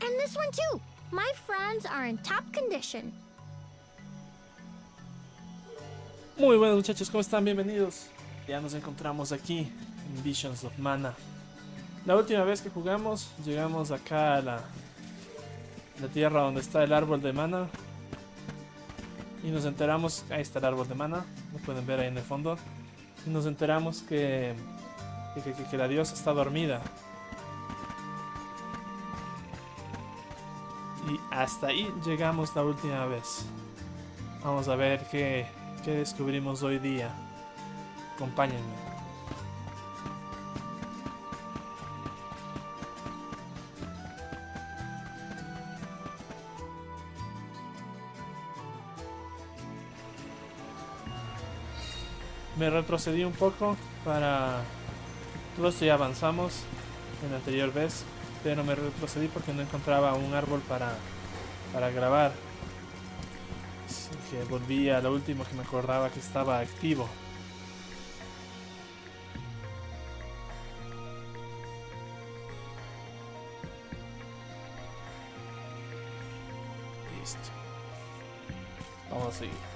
And this one too. My friends are in top condition. Muy buenos muchachos, ¿cómo están? Bienvenidos. Ya nos encontramos aquí en Visions of Mana. La última vez que jugamos, llegamos acá a la tierra donde está el árbol de mana. Y nos enteramos, ahí está el árbol de mana, lo pueden ver ahí en el fondo. Y nos enteramos que la diosa está dormida. Y hasta ahí llegamos la última vez. Vamos a ver qué descubrimos hoy día. Acompáñenme. Me retrocedí un poco para... Todo esto ya avanzamos en la anterior vez, pero me retrocedí porque no encontraba un árbol para grabar. Así que volví a lo último que me acordaba que estaba activo. Listo. Vamos a seguir.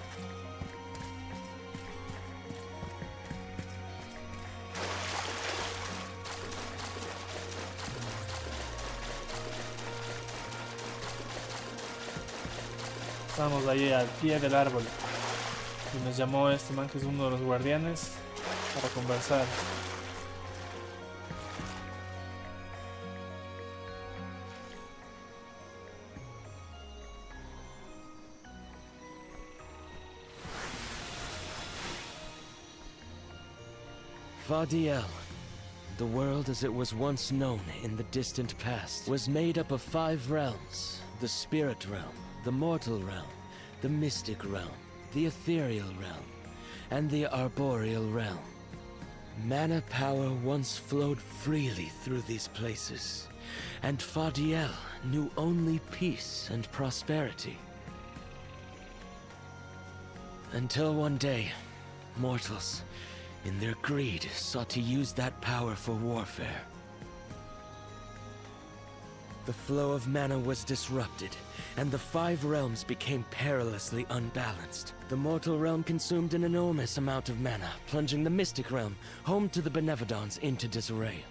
Estamos ahí al pie del árbol y nos llamó este man que es uno de los guardianes para conversar. Fadiel, the world as it was once known in the distant past, was made up of 5 realms: the spirit realm, the mortal realm, the mystic realm, the ethereal realm, and the arboreal realm. Mana power once flowed freely through these places, and Fadiel knew only peace and prosperity. Until one day, mortals, in their greed, sought to use that power for warfare. The flow of mana was disrupted, and the 5 realms became perilously unbalanced. The mortal realm consumed an enormous amount of mana, plunging the mystic realm, home to the Benevodons, into disarray.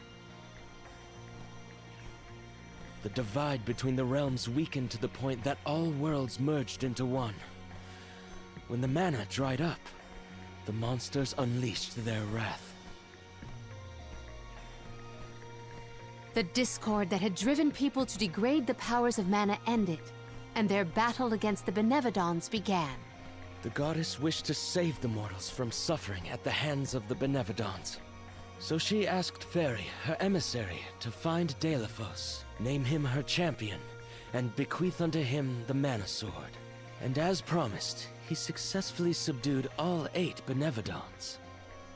The divide between the realms weakened to the point that all worlds merged into one. When the mana dried up, the monsters unleashed their wrath. The discord that had driven people to degrade the powers of mana ended, and their battle against the Benevodons began. The goddess wished to save the mortals from suffering at the hands of the Benevodons. So she asked Fairy, her emissary, to find Delaphos, name him her champion, and bequeath unto him the mana sword. And as promised, he successfully subdued all 8 Benevodons.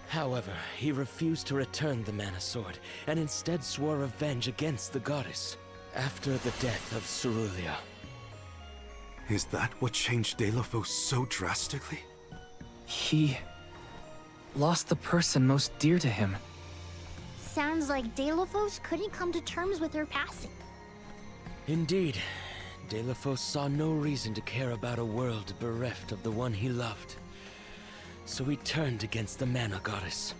However, he refused to return the mana sword, and instead swore revenge against the goddess, after the death of Cerulia. Is that what changed Delaphos so drastically? He lost the person most dear to him. Sounds like Delaphos couldn't come to terms with her passing. Indeed, Delaphos saw no reason to care about a world bereft of the one he loved. So he turned against the mana goddess.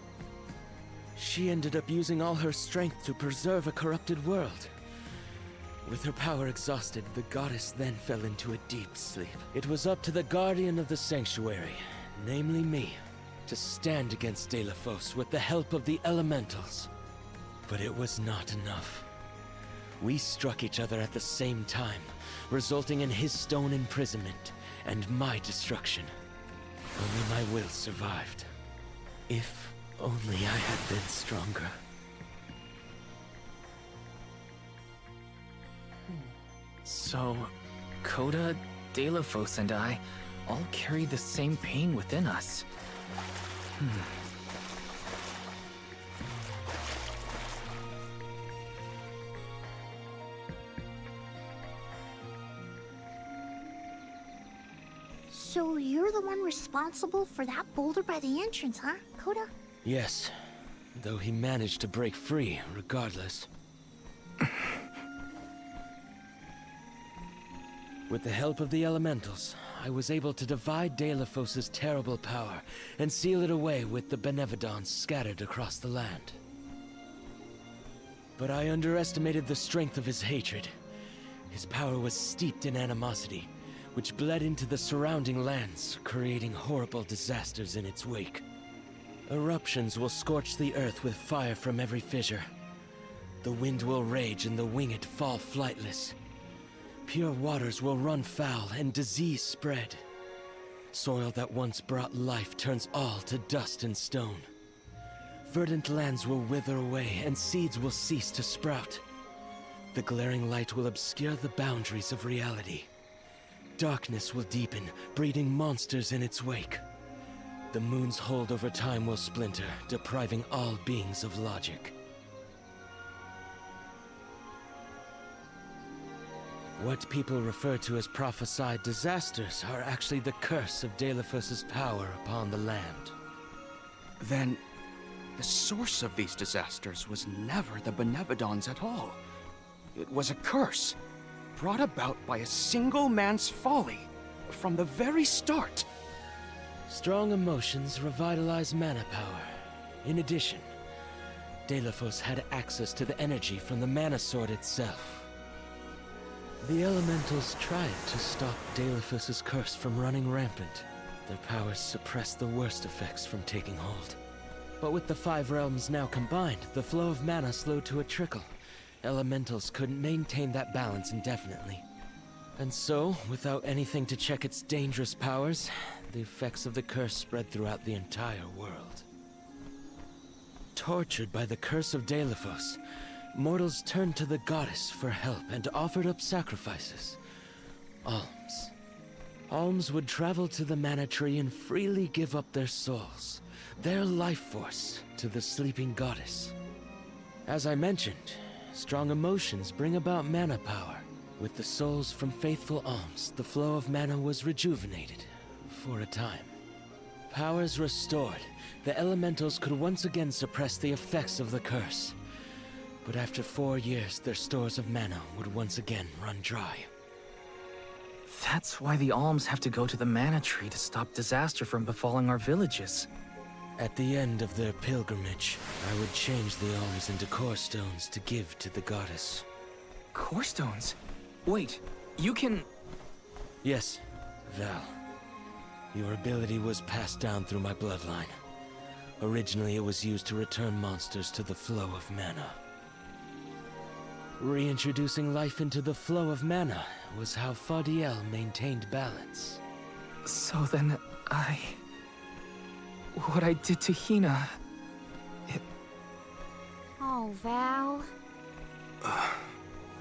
She ended up using all her strength to preserve a corrupted world. With her power exhausted, the goddess then fell into a deep sleep. It was up to the guardian of the sanctuary, namely me, to stand against Delaphos with the help of the elementals. But it was not enough. We struck each other at the same time, resulting in his stone imprisonment and my destruction. Only my will survived. If only I had been stronger. So, Coda, Delaphos, and I all carry the same pain within us. So you're the one responsible for that boulder by the entrance, huh, Coda? Yes, though he managed to break free regardless. With the help of the elementals, I was able to divide Deilophos' terrible power and seal it away with the Benevodons scattered across the land. But I underestimated the strength of his hatred. His power was steeped in animosity, which bled into the surrounding lands, creating horrible disasters in its wake. Eruptions will scorch the earth with fire from every fissure. The wind will rage and the winged fall flightless. Pure waters will run foul and disease spread. Soil that once brought life turns all to dust and stone. Verdant lands will wither away and seeds will cease to sprout. The glaring light will obscure the boundaries of reality. Darkness will deepen, breeding monsters in its wake. The moon's hold over time will splinter, depriving all beings of logic. What people refer to as prophesied disasters are actually the curse of Deilophos' power upon the land. Then, the source of these disasters was never the Benevodons at all. It was a curse, brought about by a single man's folly, from the very start. Strong emotions revitalize mana power. In addition, Deilophos had access to the energy from the mana sword itself. The elementals tried to stop Deilophos' curse from running rampant. Their powers suppressed the worst effects from taking hold. But with the 5 realms now combined, the flow of mana slowed to a trickle. Elementals couldn't maintain that balance indefinitely. And so, without anything to check its dangerous powers, the effects of the curse spread throughout the entire world. Tortured by the curse of Deilophos, mortals turned to the goddess for help and offered up sacrifices. Alms. Alms would travel to the mana tree and freely give up their souls, their life force, to the sleeping goddess. As I mentioned, strong emotions bring about mana power. With the souls from faithful alms, the flow of mana was rejuvenated, for a time. Powers restored, the elementals could once again suppress the effects of the curse. But after 4 years, their stores of mana would once again run dry. That's why the alms have to go to the mana tree to stop disaster from befalling our villages. At the end of their pilgrimage, I would change the alms into core stones to give to the goddess. Core stones? Wait, you can... Yes, Val. Your ability was passed down through my bloodline. Originally, it was used to return monsters to the flow of mana. Reintroducing life into the flow of mana was how Fadiel maintained balance. So then, what I did to Hina... Oh, Val.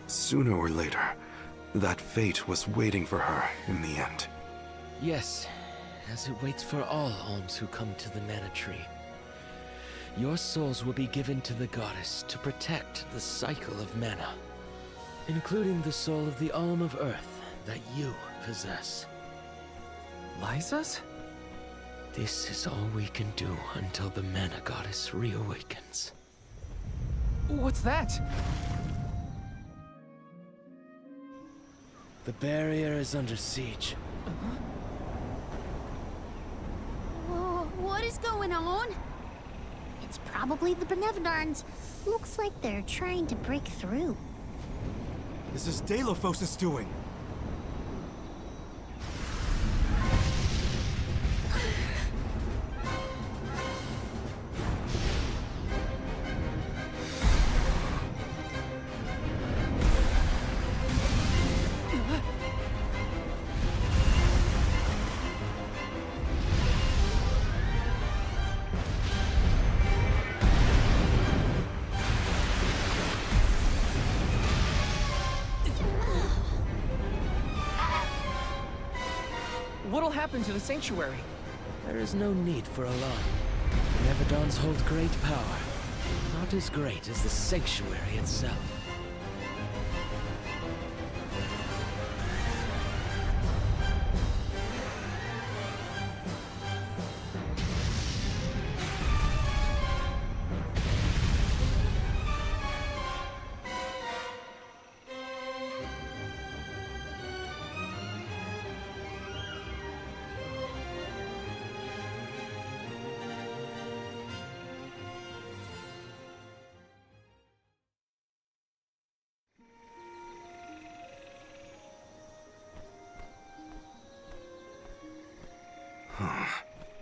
Sooner or later, that fate was waiting for her in the end. Yes, as it waits for all alms who come to the mana tree. Your souls will be given to the goddess to protect the cycle of mana, including the soul of the alm of earth that you possess. Liza's? This is all we can do until the mana goddess reawakens. What's that? The barrier is under siege. Whoa, what is going on? It's probably the Benevodons. Looks like they're trying to break through. This is Deilophos' doing. What'll happen to the sanctuary? There is no need for alarm. Benevodons hold great power. Not as great as the sanctuary itself.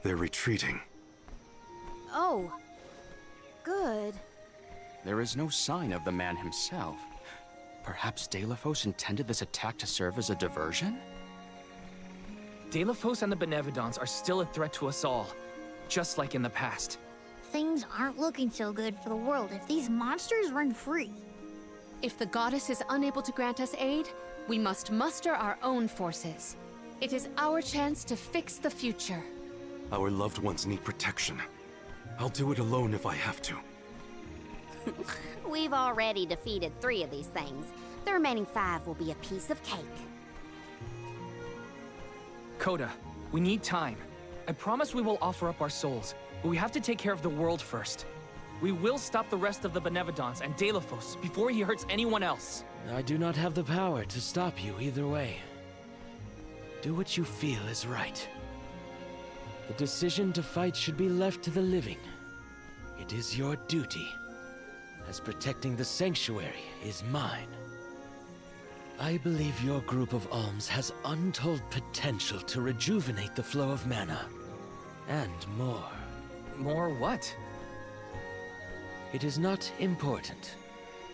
They're retreating. Oh. Good. There is no sign of the man himself. Perhaps Delaphos intended this attack to serve as a diversion? Delaphos and the Benevodons are still a threat to us all, just like in the past. Things aren't looking so good for the world if these monsters run free. If the goddess is unable to grant us aid, we must muster our own forces. It is our chance to fix the future. Our loved ones need protection. I'll do it alone if I have to. We've already defeated 3 of these things. The remaining 5 will be a piece of cake. Coda, we need time. I promise we will offer up our souls, but we have to take care of the world first. We will stop the rest of the Benevodons and Delaphos before he hurts anyone else. I do not have the power to stop you either way. Do what you feel is right. The decision to fight should be left to the living. It is your duty, as protecting the sanctuary is mine. I believe your group of alms has untold potential to rejuvenate the flow of mana. And more. More what? It is not important.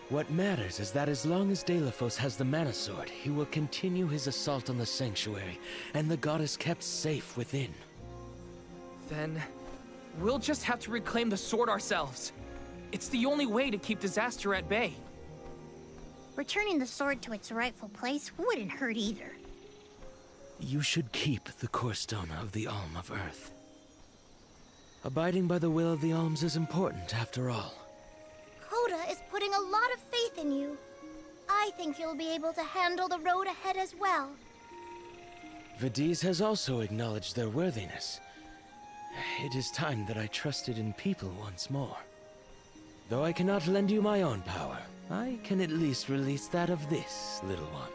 What matters is that as long as Delaphos has the Mana Sword, he will continue his assault on the sanctuary, and the goddess kept safe within. Then, we'll just have to reclaim the sword ourselves. It's the only way to keep disaster at bay. Returning the sword to its rightful place wouldn't hurt either. You should keep the core stone of the Alm of Earth. Abiding by the will of the alms is important, after all. Coda is putting a lot of faith in you. I think you'll be able to handle the road ahead as well. Vidiz has also acknowledged their worthiness. It is time that I trusted in people once more. Though I cannot lend you my own power, I can at least release that of this little one.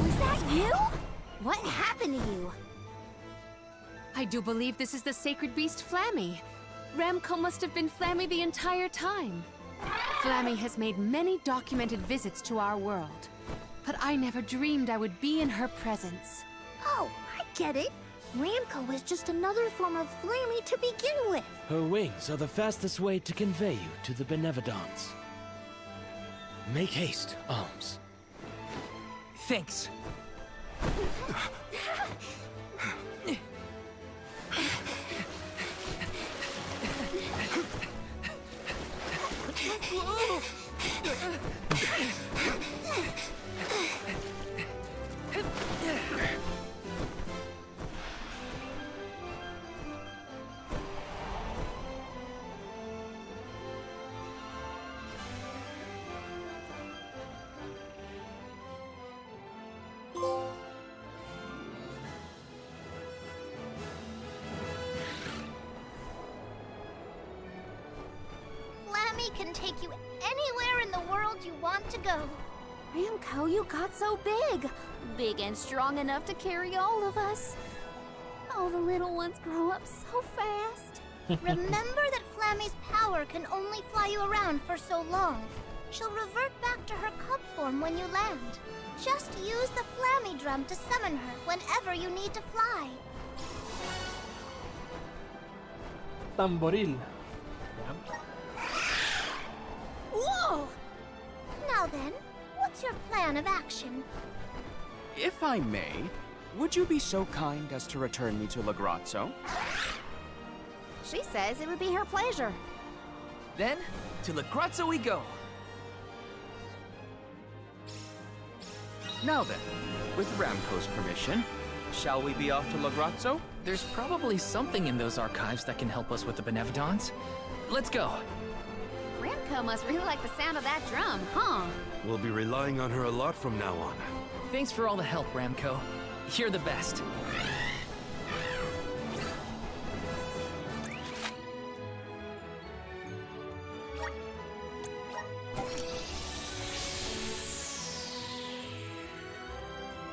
Is that you? What happened to you? I do believe this is the sacred beast Flammy. Ramco must have been Flammy the entire time. Flammy has made many documented visits to our world, but I never dreamed I would be in her presence. Oh, I get it. Ramco was just another form of Flammy to begin with. Her wings are the fastest way to convey you to the Benevodons. Make haste, Alms. Thanks. Flammy can take you anywhere in the world you want to go. Ramco, you got so big. Big and strong enough to carry all of us. All the little ones grow up so fast. Remember that Flammy's power can only fly you around for so long. She'll revert back to her cub form when you land. Just use the Flammy drum to summon her whenever you need to fly. Tamboril. Whoa! Now then, what's your plan of action? If I may, would you be so kind as to return me to Lagrazzo? She says it would be her pleasure. Then, to Lagrazzo we go. Now then, with Ramco's permission, shall we be off to Lagrazzo? There's probably something in those archives that can help us with the Benevodons. Let's go. Remco must really like the sound of that drum, huh? We'll be relying on her a lot from now on. Thanks for all the help, Ramco. You're the best.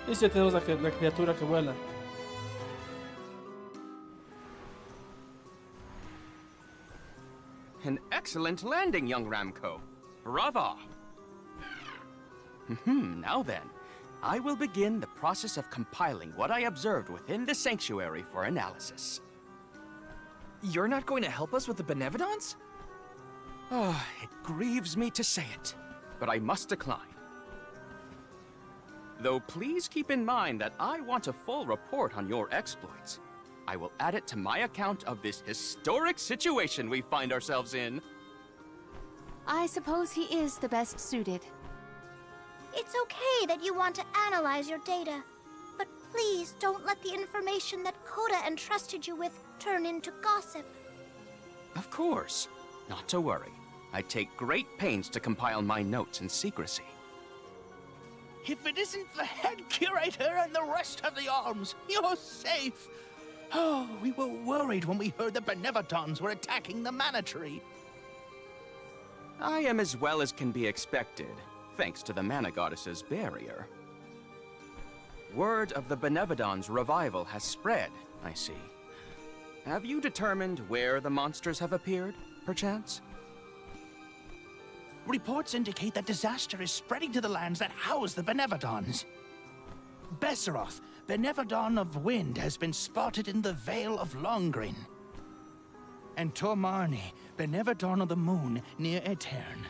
Y ya tenemos la criatura que vuela. An excellent landing, young Ramco. Brava! Now then, I will begin the process of compiling what I observed within the sanctuary for analysis. You're not going to help us with the Benevodons? It grieves me to say it, but I must decline. Though please keep in mind that I want a full report on your exploits. I will add it to my account of this historic situation we find ourselves in. I suppose he is the best suited. It's okay that you want to analyze your data, but please don't let the information that Coda entrusted you with turn into gossip. Of course. Not to worry. I take great pains to compile my notes in secrecy. If it isn't the head curator and the rest of the arms, you're safe. Oh, we were worried when we heard the Benevodons were attacking the mana tree. I am as well as can be expected, thanks to the mana goddess's barrier. Word of the Benevodons' revival has spread, I see. Have you determined where the monsters have appeared, perchance? Reports indicate that disaster is spreading to the lands that house the Benevodons. Besseroth, Benevodon of Wind, has been spotted in the Vale of Longrin. And Tormarni, Benevodon of the Moon, near Aetern.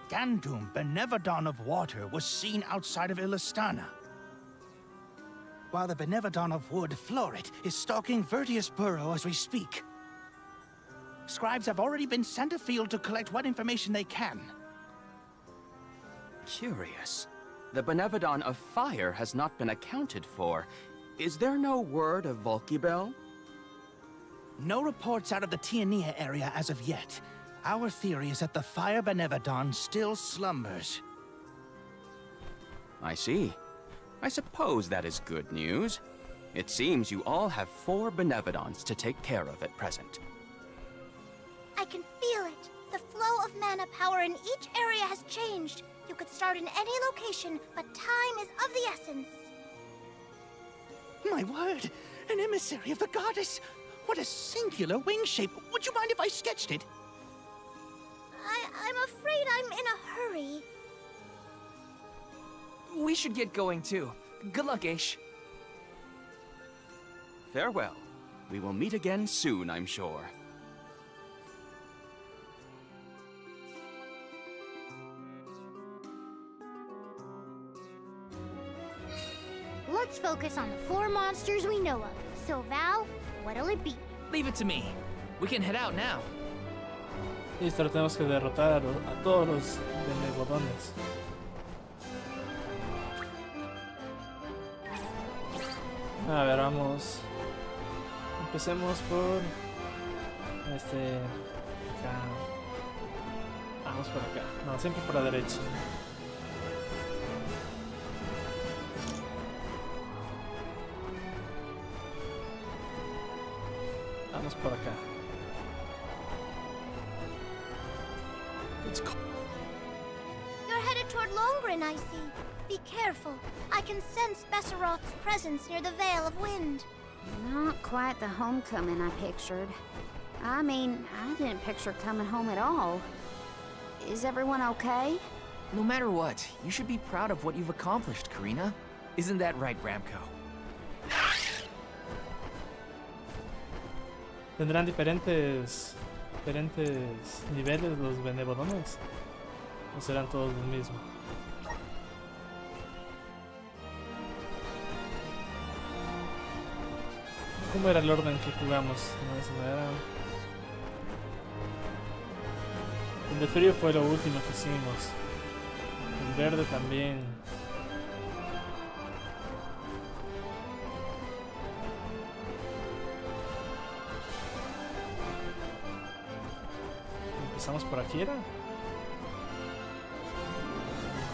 Gandum, Benevodon of Water, was seen outside of Illistana. While the Benevodon of Wood, Florit, is stalking Vertius Burrow as we speak. Scribes have already been sent afield to collect what information they can. Curious. The Benevodon of Fire has not been accounted for. Is there no word of Volkibel? No reports out of the Tiania area as of yet. Our theory is that the Fire Benevodon still slumbers. I see. I suppose that is good news. It seems you all have 4 Benevodons to take care of at present. I can feel it. The flow of mana power in each area has changed. You could start in any location, but time is of the essence. My word! An emissary of the goddess! What a singular wing shape! Would you mind if I sketched it? I'm afraid I'm in a hurry. We should get going too. Good luck, Aish. Farewell. We will meet again soon, I'm sure. Let's focus on the 4 monsters we know of. So, Val, what'll it be? Leave it to me. We can head out now. Listo, tenemos que derrotar a todos los Benevodones. A ver, vamos. Empecemos por acá. Vamos por acá. No, siempre por la derecha. Vamos por acá. You're headed toward Longrin, I see. Be careful. I can sense Besseroth's presence near the Vale of Wind. Not quite the homecoming I pictured. I mean, I didn't picture coming home at all. Is everyone okay? No matter what, you should be proud of what you've accomplished, Karina. Isn't that right, Ramco? ¿Tendrán diferentes niveles los Benevodones? ¿O serán todos los mismos? ¿Cómo era el orden que jugamos? No, eso no era. El de frío fue lo último que hicimos. El verde también. Empezamos por aquí, ¿era?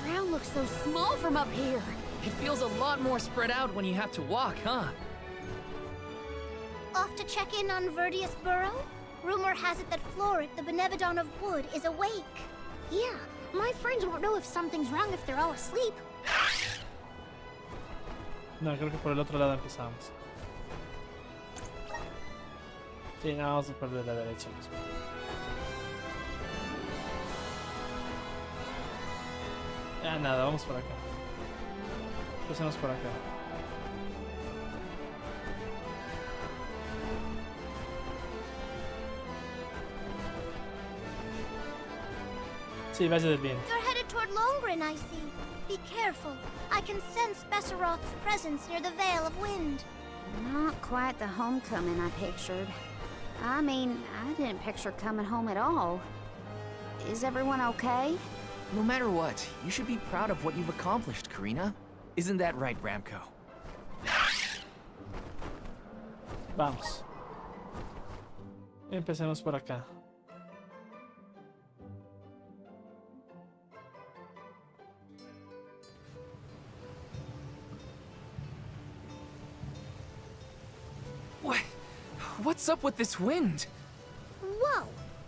The ground looks so small from up here. It feels a lot more spread out when you have to walk, huh? Off to check in on Verdius Burrow? Rumor has it that Florid, the Benevodon of Wood, is awake. Yeah, my friends won't know if something's wrong if they're all asleep. No, creo que por el otro lado empezamos. Sí, no, vamos por la derecha mismo. Ya nada, vamos por acá. Empecemos por acá. Sí, vaya del bien. You're headed toward Longren, I see. Be careful. I can sense Besseroth's presence near the Veil of Wind. Not quite the homecoming I pictured. I mean, I didn't picture coming home at all. Is everyone okay? No matter what, you should be proud of what you've accomplished, Karina. Isn't that right, Ramco? Vamos. Empecemos por acá. What's up with this wind? Whoa!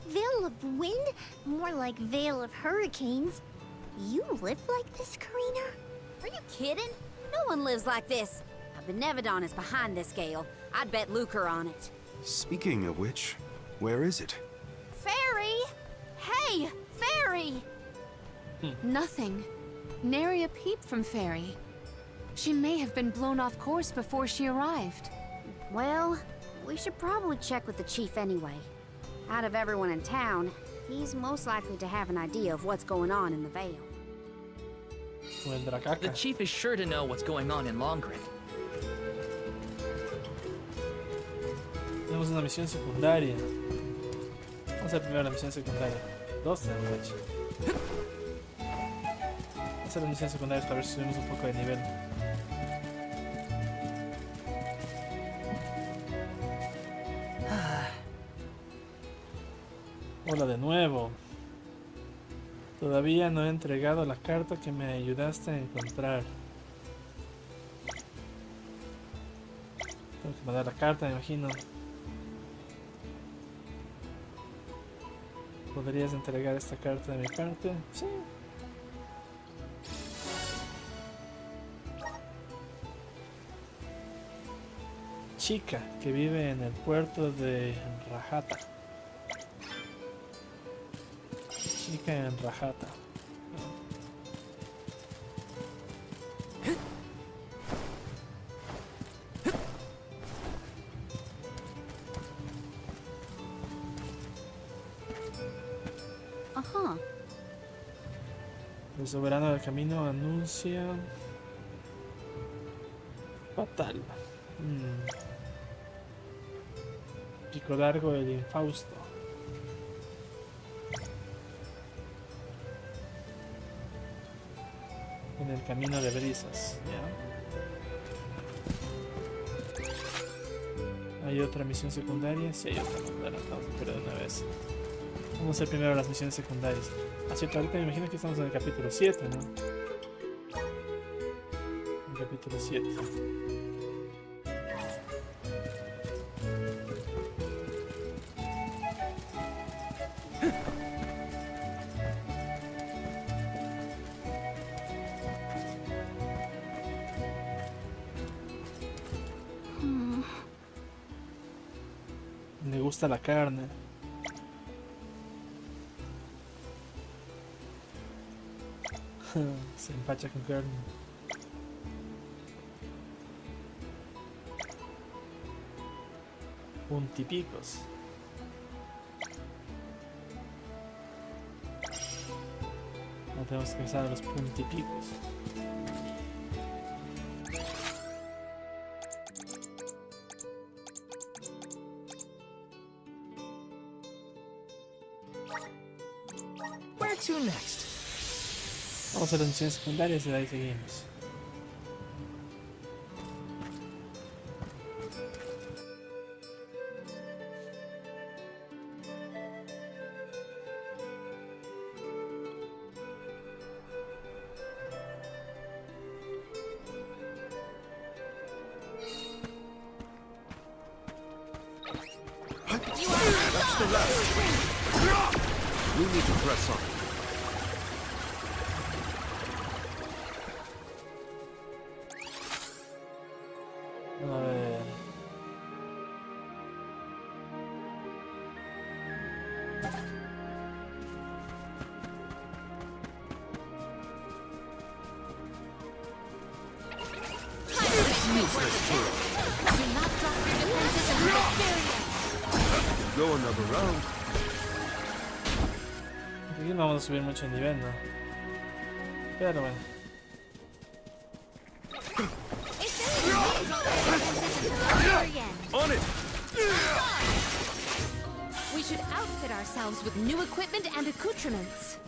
Veil of Wind? More like Veil of Hurricanes. You live like this, Karina? Are you kidding? No one lives like this. A Benevodon is behind this gale. I'd bet lucre on it. Speaking of which, where is it? Fairy! Hey, Fairy! Nothing. Nary a peep from Fairy. She may have been blown off course before she arrived. Well, we should probably check with the chief anyway. Out of everyone in town, he's most likely to have an idea of what's going on in the Vale. The chief is sure to know what's going on in Longren. Tenemos una misión secundaria. Vamos a hacer primero la misión secundaria. Dos tenemos hecho. Vamos a hacer las misiones secundarias para ver si subimos un poco de nivel. Hola de nuevo. Todavía no he entregado la carta que me ayudaste a encontrar. Tengo que mandar la carta, me imagino. ¿Podrías entregar esta carta de mi parte? Sí. Chica que vive en el puerto de Rajata. Chica en Rajata. Ajá. El soberano del camino anuncia fatal. Pico largo el infausto. En el camino de brisas, ¿ya? ¿Hay otra misión secundaria? Sí, hay otra. Bueno, vamos a perder una vez. Vamos a hacer primero las misiones secundarias. Así que ahorita me imagino que estamos en el capítulo 7, ¿no? El capítulo 7. Me gusta la carne. Se empacha con carne. Puntipicos. No tenemos que pensar en los puntipicos. Where to next? Vamos a las misiones secundarias y de ahí seguimos. the left. We need to press on. A ver. Go another round. Aquí no vamos a subir mucho de nivel, ¿no? Pero bueno. On it. We should outfit ourselves with new equipment and accoutrements.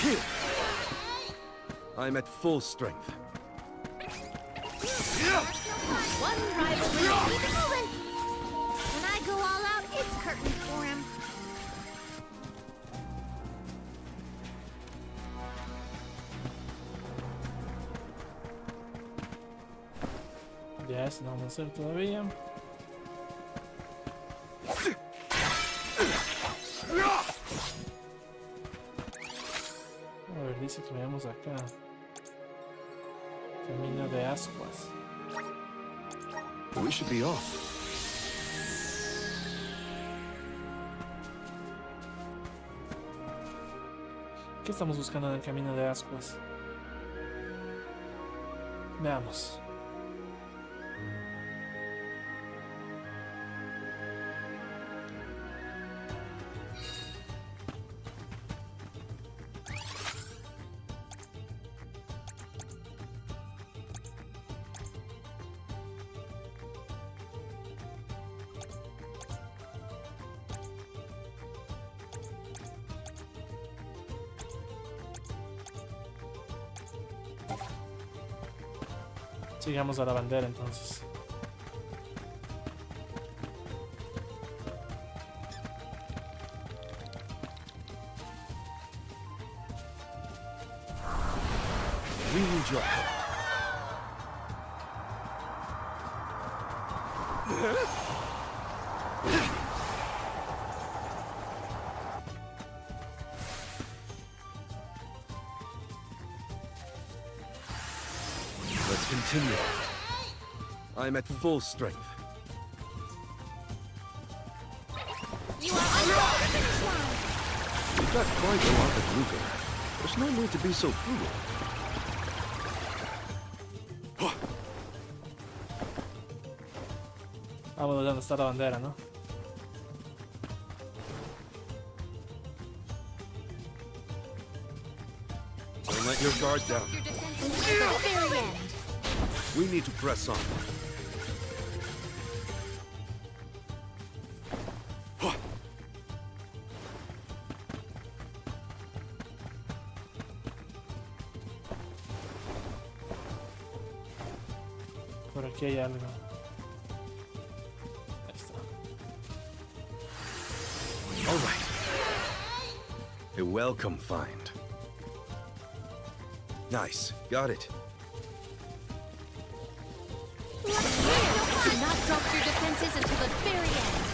Here. I'm at full strength. One rivalry. Keep it moving. When I go all out, it's curtains for him. Ya, eso no vamos a hacer todavía. A ver, dice que veamos acá. Camino de ascuas. We should be off. ¿Qué estamos buscando en el camino de ascuas? Veamos. Sigamos a la bandera entonces. We need your help. Let's continue. I'm at full strength. You are under the finish line. We've got quite a lot of Ouka. There's no need to be so frugal. Vamos a donde está la bandera, ¿no? Don't let your guard down. Your defense is at the very end. We need to press on. Por aquí hay algo. Ahí está. All right. A welcome find. Nice. Got it. Do not drop your defenses until the very end.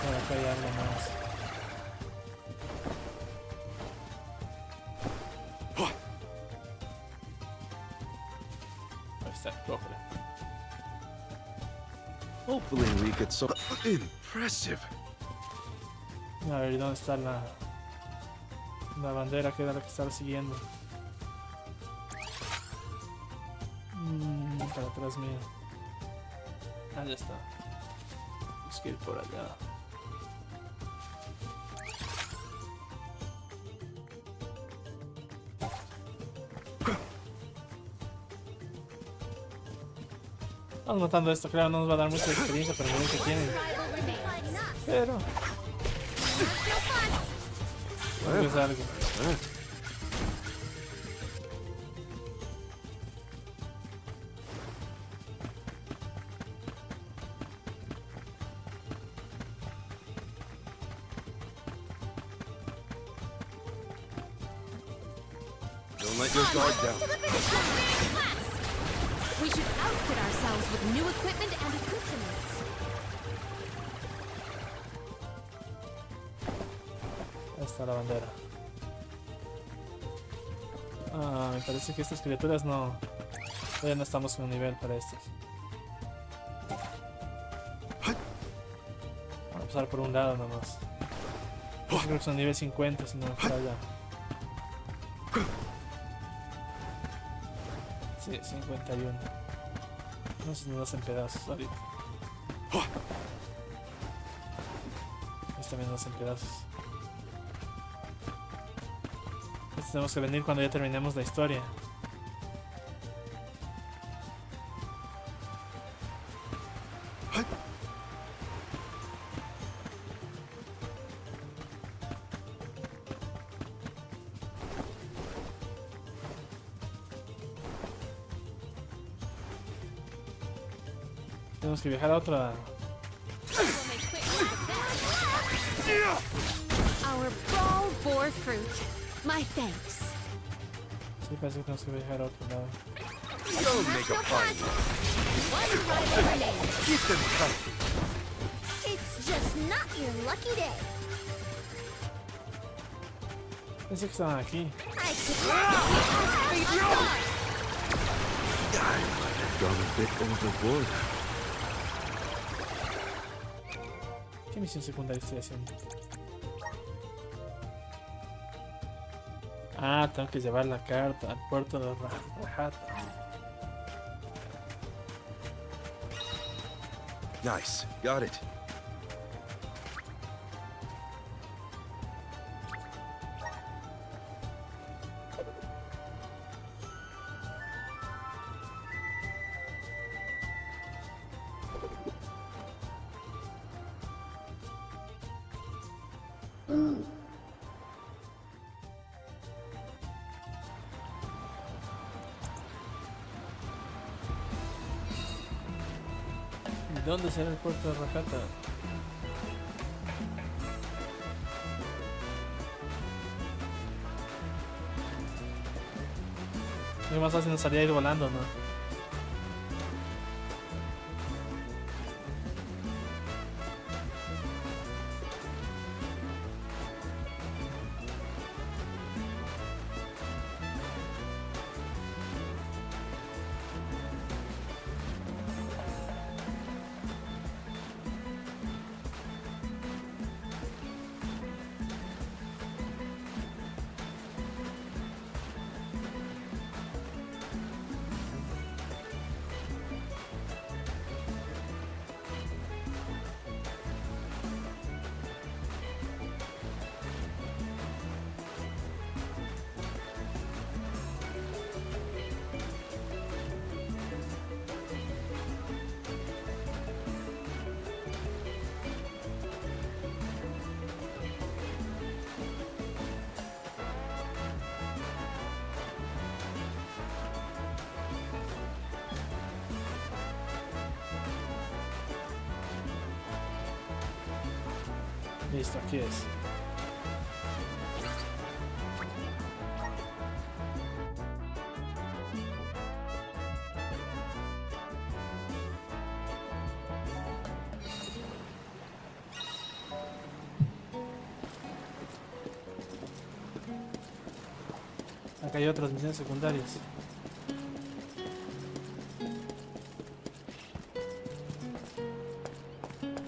Por acá hay algo más. Ahí está el cofre. Hopefully we get some... Impressive. A ver, ¿dónde está la bandera que era la que estaba siguiendo? Para atrás mío. Ah, ya está. Tenemos que ir por allá. Vamos matando esto, claro, no nos va a dar mucha experiencia, pero miren que tienen. Pero... algo es algo. Don't let your guard down. We should with new equipment and accoutrements. Ahí está la bandera. Ah, me parece que estas criaturas no... Todavía no estamos en un nivel para estas. Vamos a pasar por un lado nomás. Yo creo que son nivel 50, si no está allá. Sí, 51. No sé si nos hacen pedazos ahorita. Este también nos hacen pedazos. Este tenemos que venir cuando ya terminemos la historia. Tenemos que viajar a otra. Our brawl bore fruit. My thanks. Sí, parece que tenemos que viajar a otro lado. Don't make a fight. One rival remains. Keep them coming. It's just not your lucky day. Pensé que estaban aquí. I I might have gone a bit overboard. ¿Qué misión secundaria estoy haciendo? Ah, tengo que llevar la carta al puerto de Rajata. Nice. Got it. ¿Y dónde será el puerto de Rajata? Es más fácil nos salía ir volando, ¿no? Listo, aquí es. Acá hay otras misiones secundarias.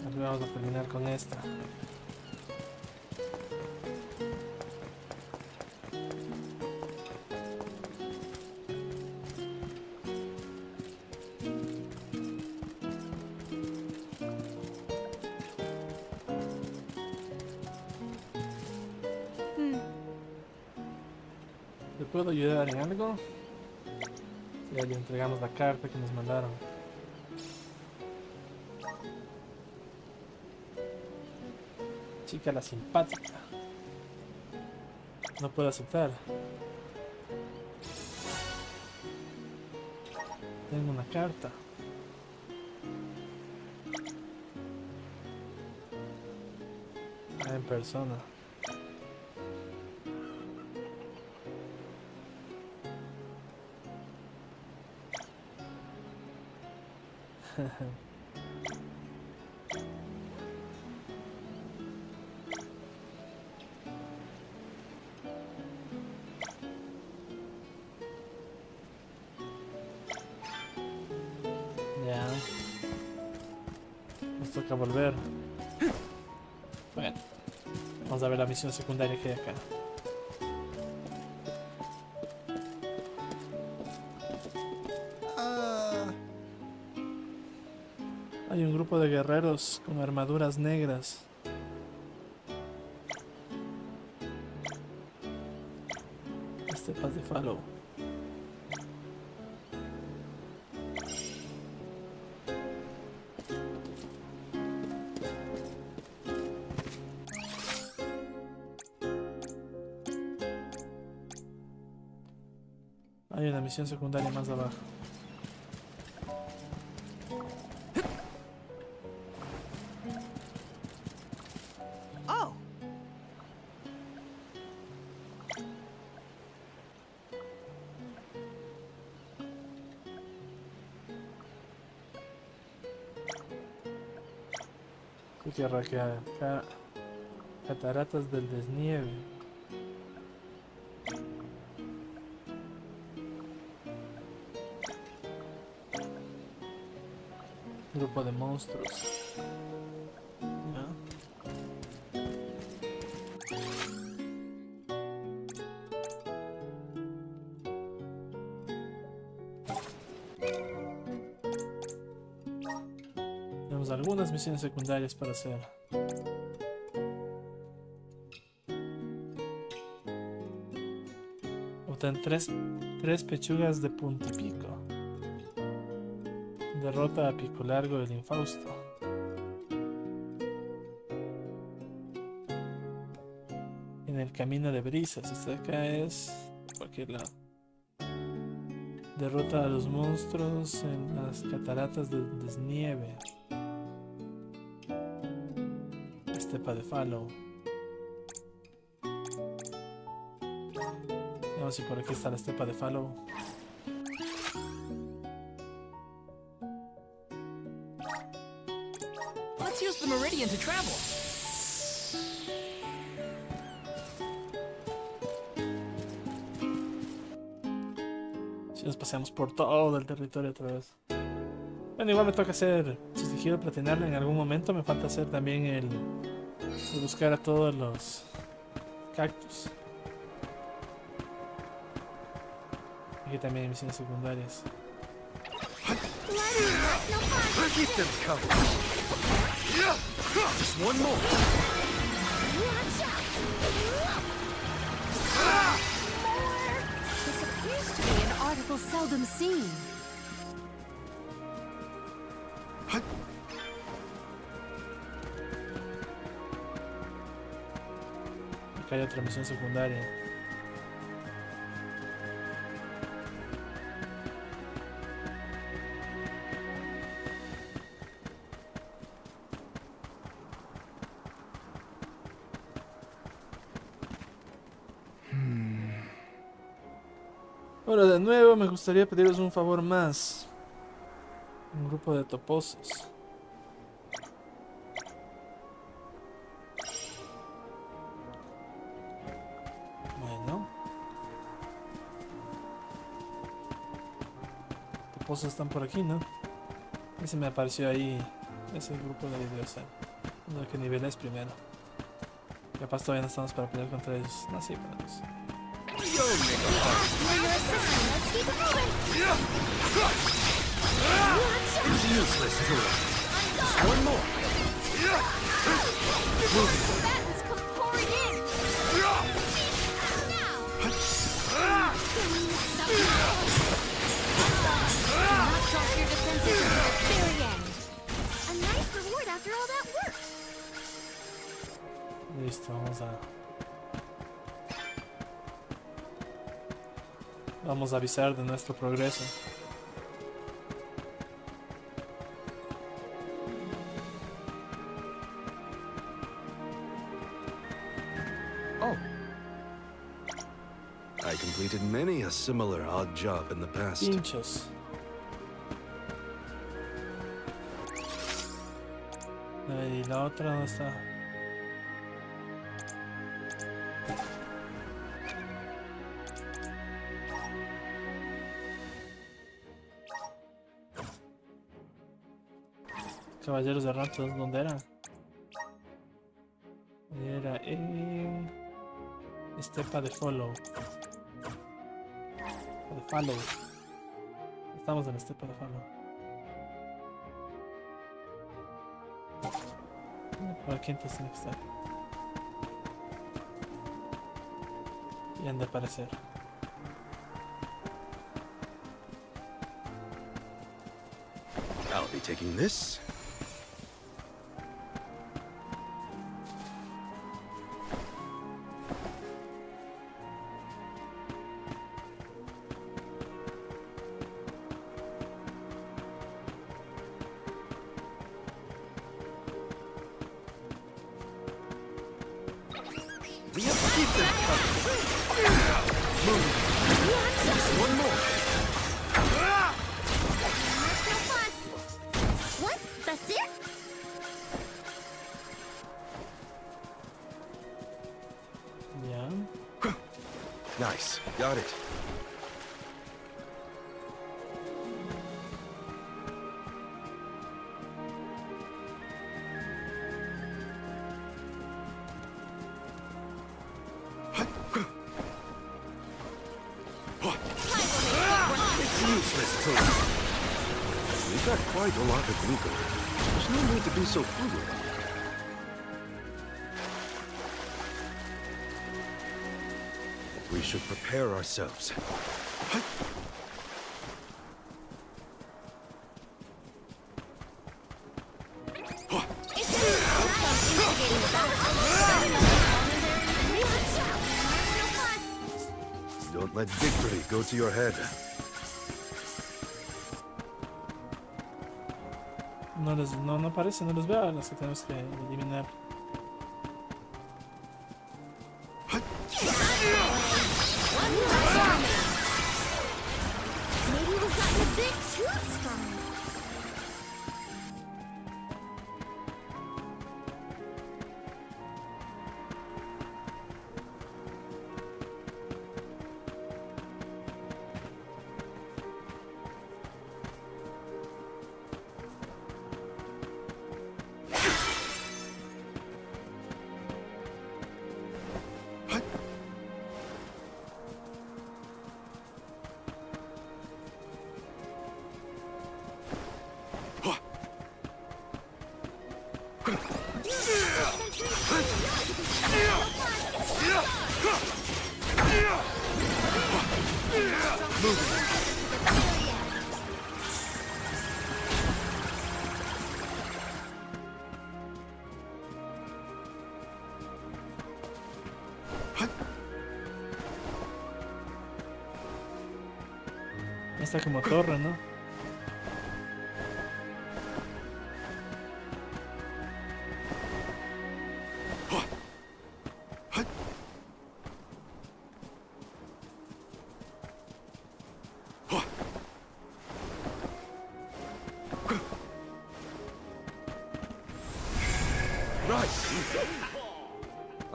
Aquí vamos a terminar con esta. ¿Le puedo ayudar en algo? Ya le entregamos la carta que nos mandaron. Chica la simpática. No puedo aceptar. Tengo una carta. En persona. Ya. Nos toca volver. Bueno. Vamos a ver la misión secundaria que hay acá. Hay un grupo de guerreros con armaduras negras. Estepas de Fallow. Hay una misión secundaria más abajo. Tierra que cataratas del desnieve. Grupo de monstruos. ¿No? Tenemos algunas misiones secundarias para hacer. Obtén tres pechugas de punto y pico. Derrota a Pico Largo el Infausto. En el camino de brisas. Esto de acá es cualquier lado. Derrota a los monstruos en las cataratas del desnieve. Estepa de Fallow. Veamos si por aquí está la estepa de Fallow. Let's use the meridian to travel. Si nos paseamos por todo el territorio otra vez. Bueno, igual me toca hacer, si quiero platinarlo en algún momento, me falta hacer también el buscar a todos los cactus. Aquí también hay misiones secundarias. Keep them coming. Just one more. This appears to be an article seldom seen. Acá hay otra misión secundaria. Bueno, de nuevo me gustaría pediros un favor más. Un grupo de toposos. Bueno. Toposos están por aquí, ¿no? Ese me apareció ahí. Ese grupo de videos. No sé qué nivel es primero. Capaz todavía no estamos para pelear contra ellos. No, sí, pero pues. It's useless to it. Just one more. Combatants come pouring in! Knock off your defenses until the very end. A nice reward after all that work. Listo, vamos a avisar de nuestro progreso. Oh. I completed many a similar odd job in the past. Pinchos. A ver, ¿y la otra dónde está? Caballeros de Ratos, ¿dónde era? Era en Estepa de Follow. De Follow. Estamos en Estepa de Follow. Por aquí entonces tiene que estar. Y han de aparecer. I'll be taking this. What? That's it? Ya. Nice. Got it. We've got quite a lot of Ouka. There's no need to be so frugal. We should prepare ourselves. Don't let victory go to your head. No aparece, no los veo a los que tenemos que eliminar. Maybe we've gotten a bit too strong. Está como torre, ¿no?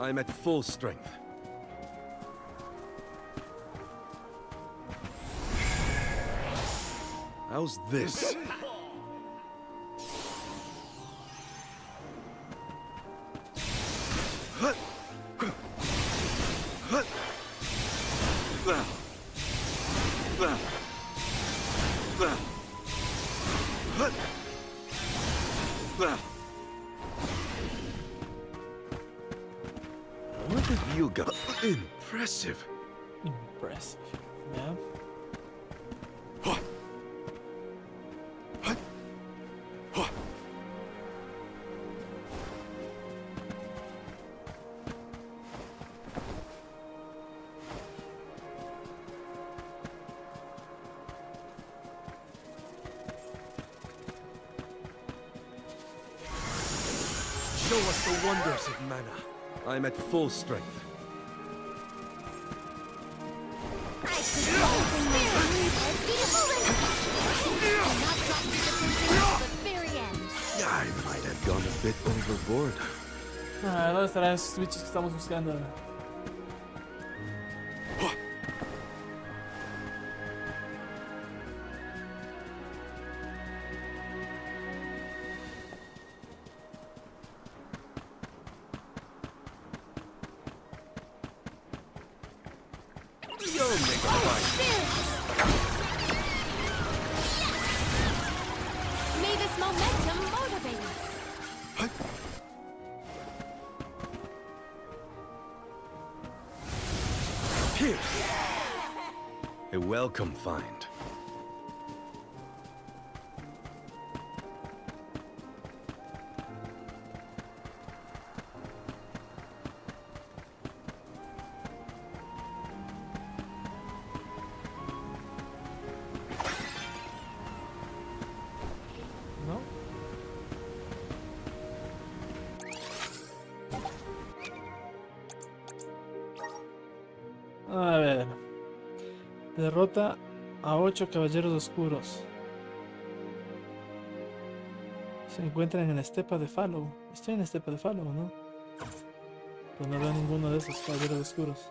I'm at full strength. How's this? What have you got? Impressive. Impressive. Yeah. Show us the wonders of mana. I'm at full strength. I might have gone a bit overboard. Ah, ¿dónde estarán esos bichos que estamos buscando? May this momentum motivate us. Here. A welcome find. ¿No? A ver. Derrota a 8 caballeros oscuros. Se encuentran en la estepa de Fallow. Estoy en la estepa de Fallow, ¿no? Pero no veo ninguno de esos caballeros oscuros.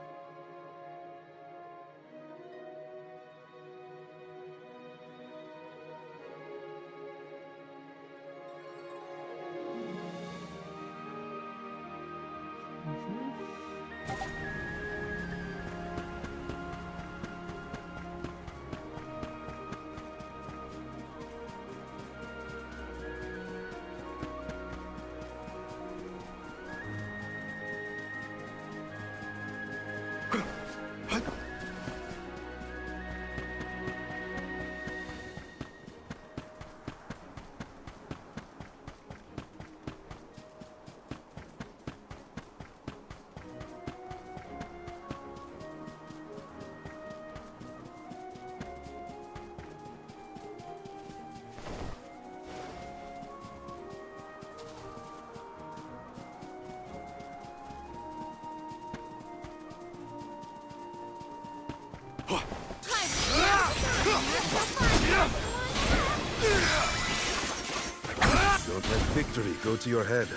Don't let victory go to your head.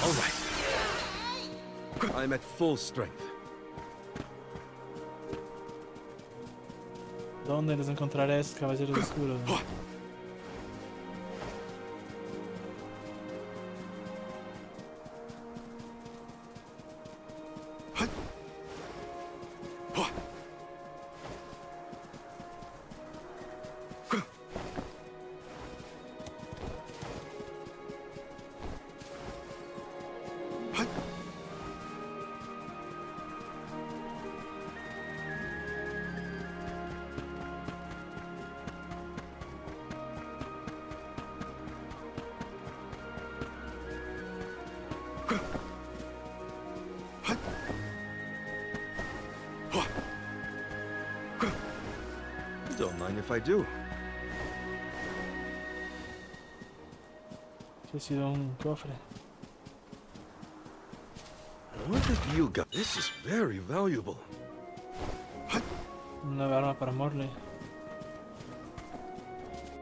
All right. I'm at full strength. ¿Dónde les encontraré a esos caballeros oscuros? Don't mind if I do. Que ha sido un cofre. What have you got? This is very valuable. Una nueva arma para Morley.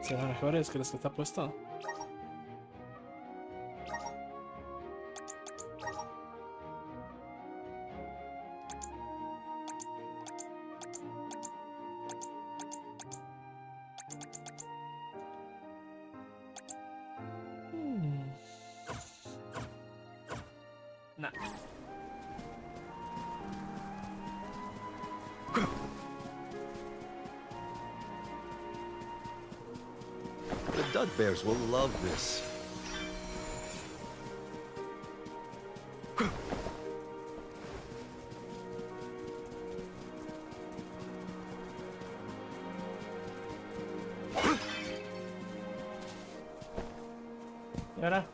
¿Serán mejores que las que está puesto? Nah. The Dud Bears will love this. ¿Y ahora?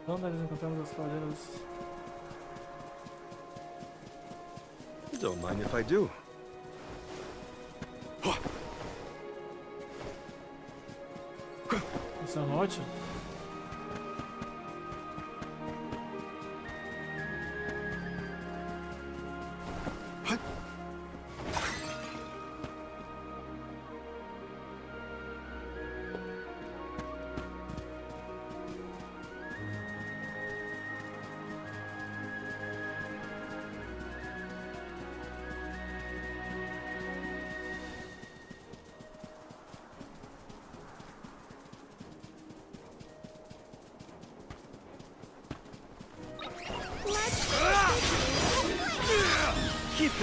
¿Dónde les encontramos los caballeros? Don't mind if I do. Son 8. We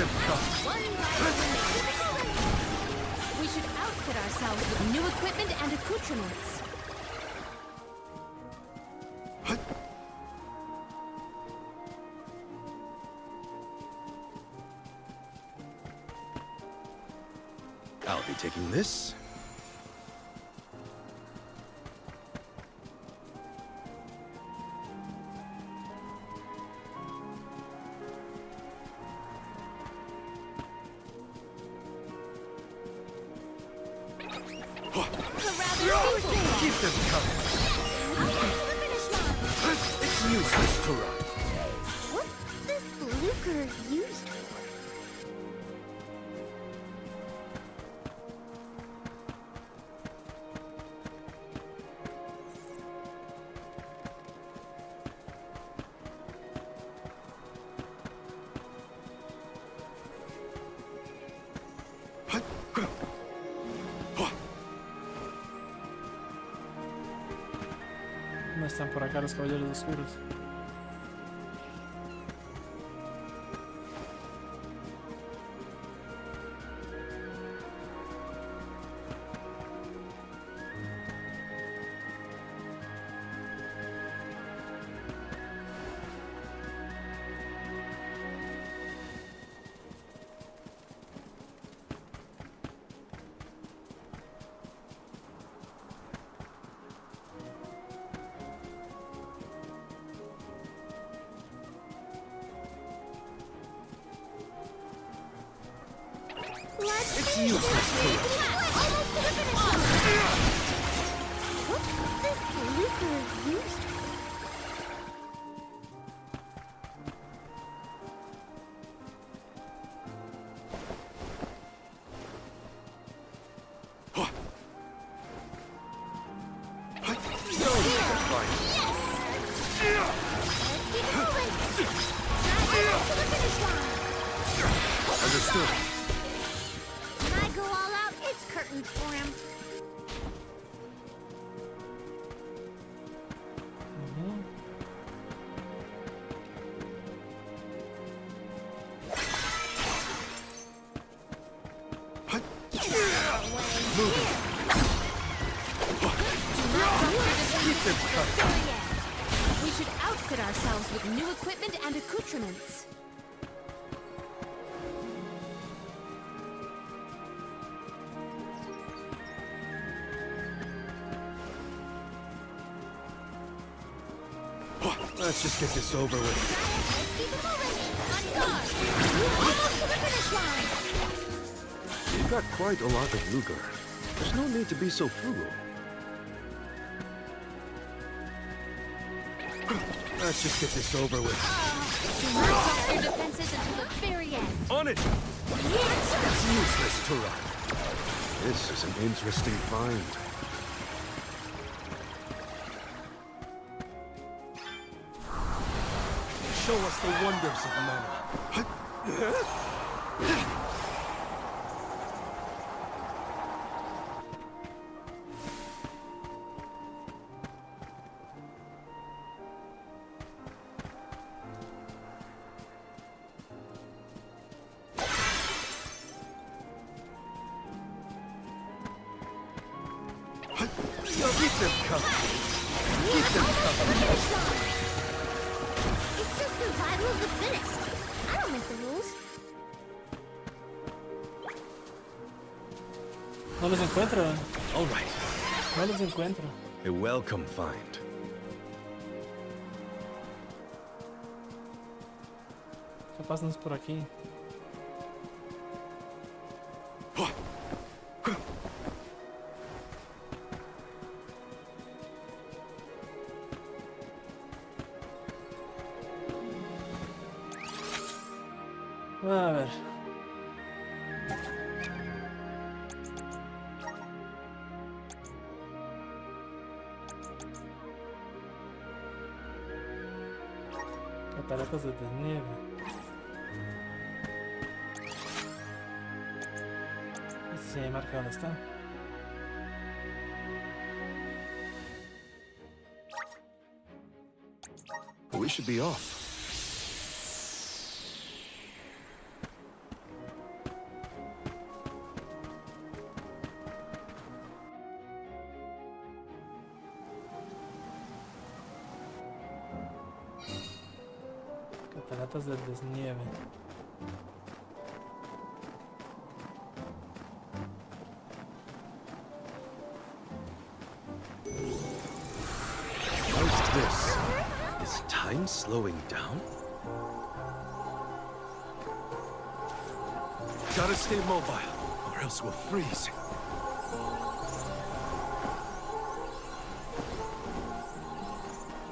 should outfit ourselves with new equipment and accoutrements. I'll be taking this. Keep them coming. It's useless to run. What's this lucre used for? No están por acá los caballeros oscuros. It's useless to run. Almost to the finish line. What's this lucre used for? Understood. When I go all out, it's curtains for him. We should outfit ourselves with new equipment and accoutrements. Let's just get this over with. Keep it moving. On guard. Almost to the finish line. You've got quite a lot of lucre. There's no need to be so frugal. Let's just get this over with. Do not drop your defenses until the very end. On it! It's useless to run. This is an interesting find. Show us the wonders of mana. Keep them coming. Keep them coming. It's just survival of the fittest. I don't make the rules. No los encuentro. All right. No los encuentro. A welcome find. Capaz no es por aquí. A ver. Cataratas de nieve. Sí, marca dónde está. We should be off. Cataratas del desnieve. How's this? Is time slowing down? Gotta stay mobile, or else we'll freeze.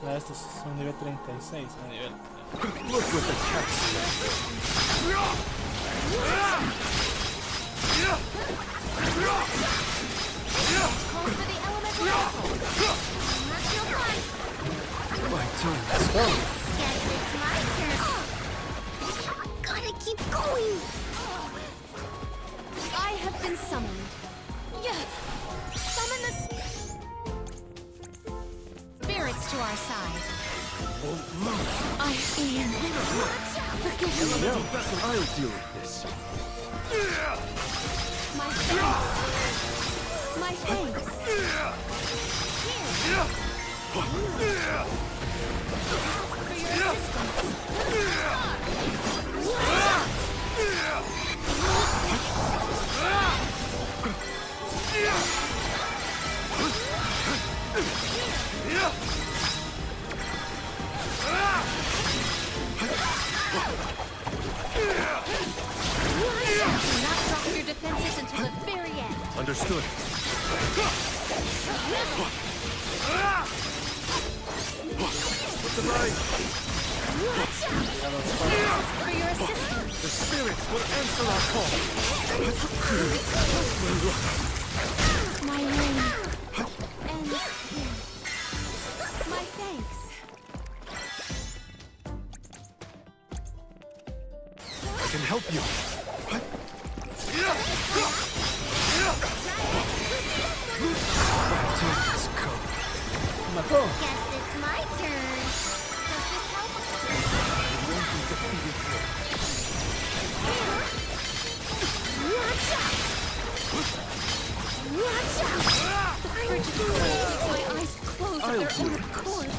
Ah, estos son nivel 36, no nivel. Look with the text. Calls for the elemental assault. That's your fight. My turn. Let's go. Guess it's my turn. Gotta keep going. I have been summoned. Yeah. Summon the spirits to our side. I am. Forgive me. Elemental vessel, I'll deal with this. My thanks. My thanks. Do not drop your defenses until the very end. Understood. What's the right? For your assistance. The spirits will answer our call. My ring. And my thanks. I can help you. Let's go. Mató. Guess it's my turn. Does this help? Frigid cold makes my eyes close of their own accord.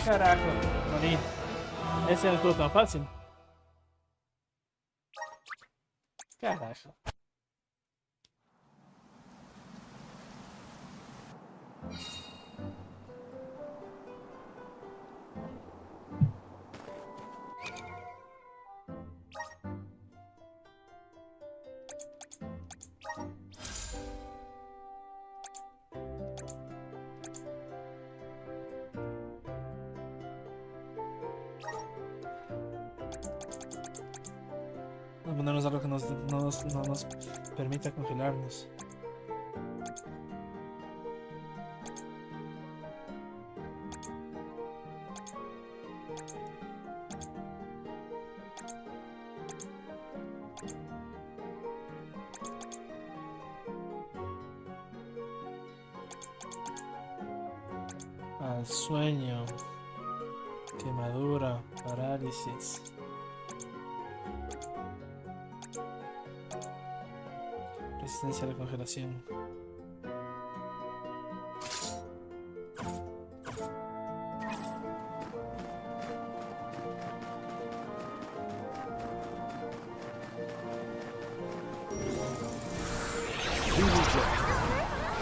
Caraca, morí. Ese es el juego tan fácil. Carajo. Vamos a ponernos algo que no nos permita congelarnos. Al sueño, quemadura, parálisis. Resistencia a la congelación.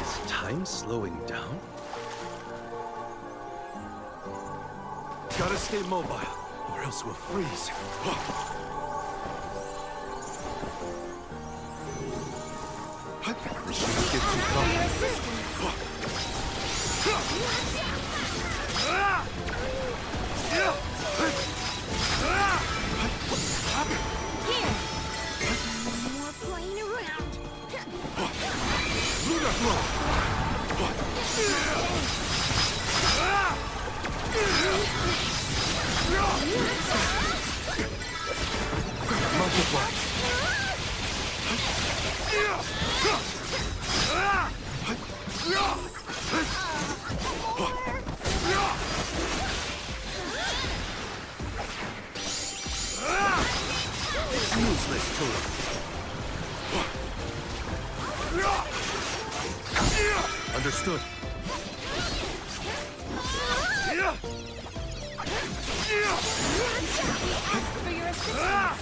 Is time slowing down? Gotta stay mobile, or else we'll freeze. This shouldn't get too complicated. Here. No more playing around. Lunar blow. Multiply. Useless tool. Understood. For your assistance.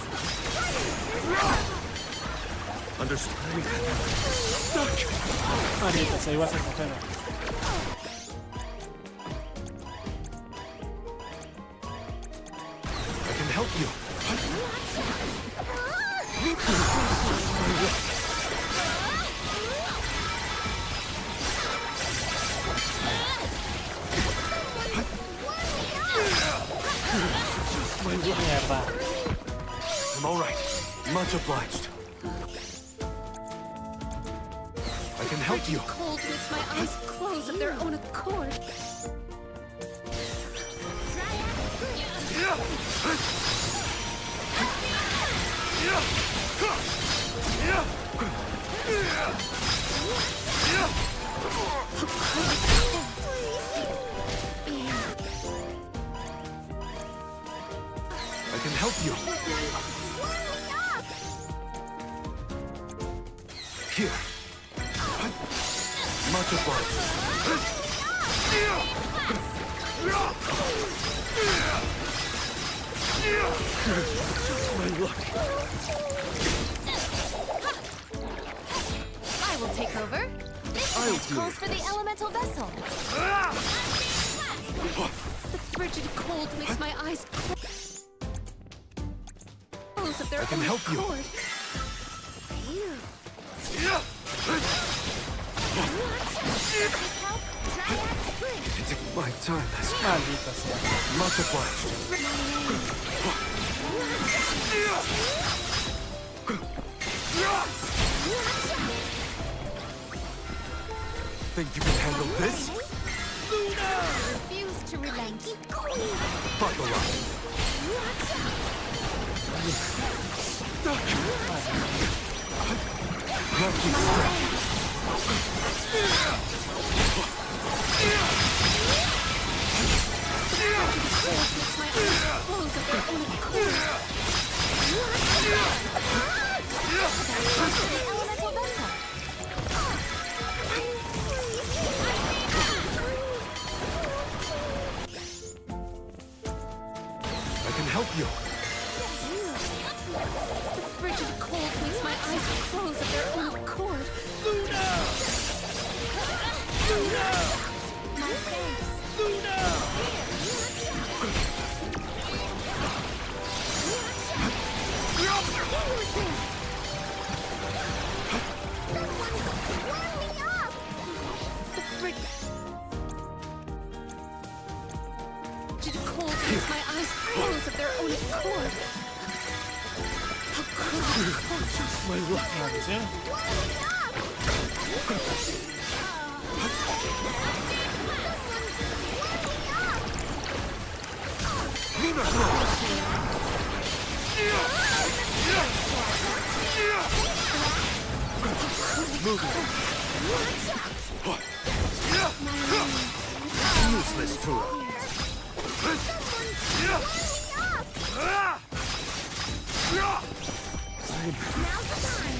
Understood. Maldita, se iba a hacer cojera. I can help you. Mierda. I'm all right. Much obliged. I can help you. Cold makes my eyes close of their own accord. I can help you. Here. Much obliged. My luck. I will take over. I'll This do calls it. for the elemental vessel. The frigid cold makes my eyes close of their I can own help you. accord. It's my time has come. Maldita sea. Much obliged. Think you can handle this? Refuse to relent. Buckle up. Lucky step. Makes my eyes close of their own accord. The elemental vessel. I can help you. The frigid cold makes my eyes close of their own accord. My thanks. The frigid cold makes my eyes close of their own accord. My luck. Maldición. Useless tool.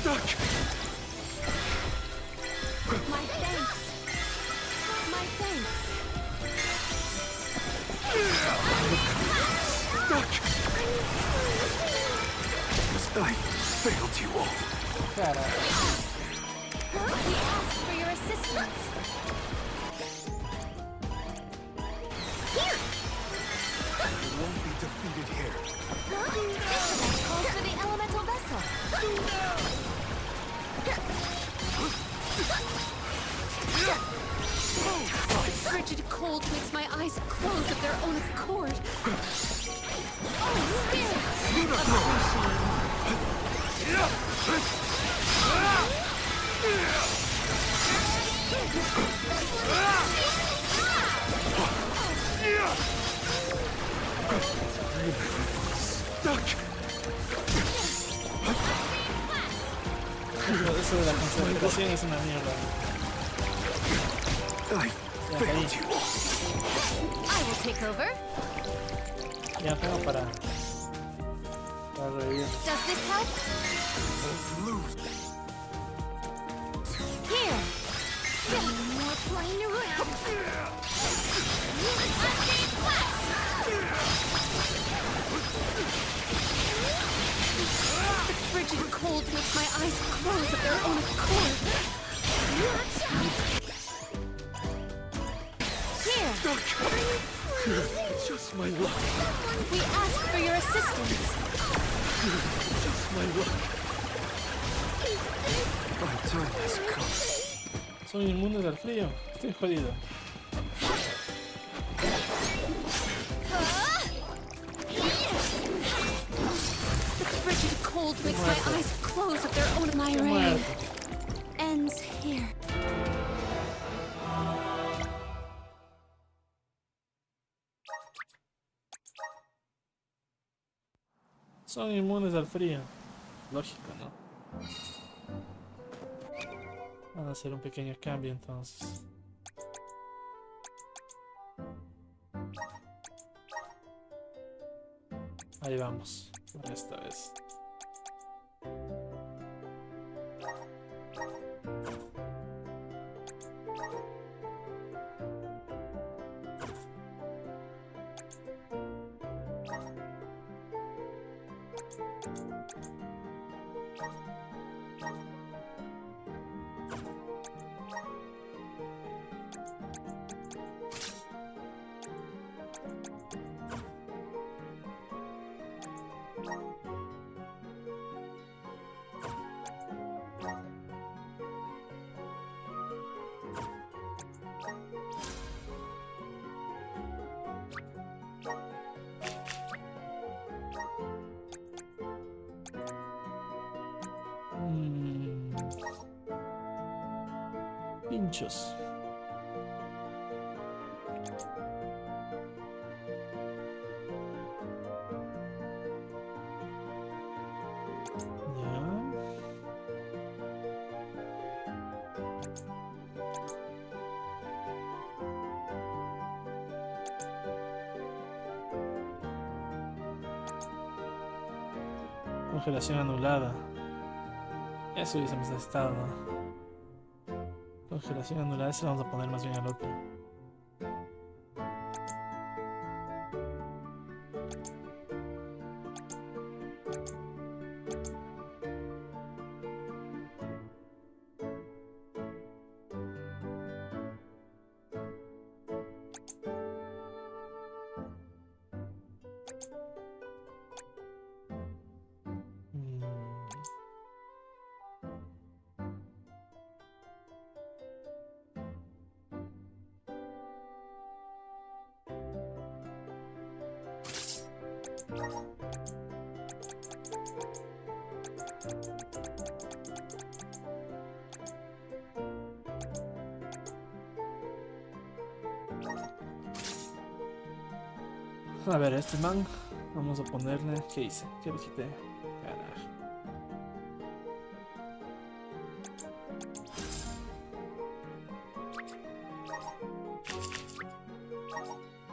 Stuck. My thanks. My thanks. Stuck. I failed you all. Cara. We ask for your assistance. You won't be defeated here. Calls for the elemental vessel. The frigid cold makes my eyes close of their own accord. Stuck. Eso de la concentración es una mierda. Ya, ahí. I will take over. Ya tengo para revivir. Does this help? Here. More playing around. The frigid cold makes my eyes close of their own accord. Here. Just my luck. We ask for your assistance. Just my luck. My time has come. Son inmunes al frío. Estoy jodido. The frigid cold makes my eyes close of their own. My reign ends here. Son inmunes al frío. Lógico, ¿no? Van a hacer un pequeño cambio entonces. Ahí vamos, por esta vez. Pinchos. Congelación anulada. Eso hubiésemos necesitado, ¿no? Congelación anulada, ese vamos a poner más bien al otro. A ver, este man, vamos a ponerle. ¿Qué hice? ¿Qué le quité? Carajo.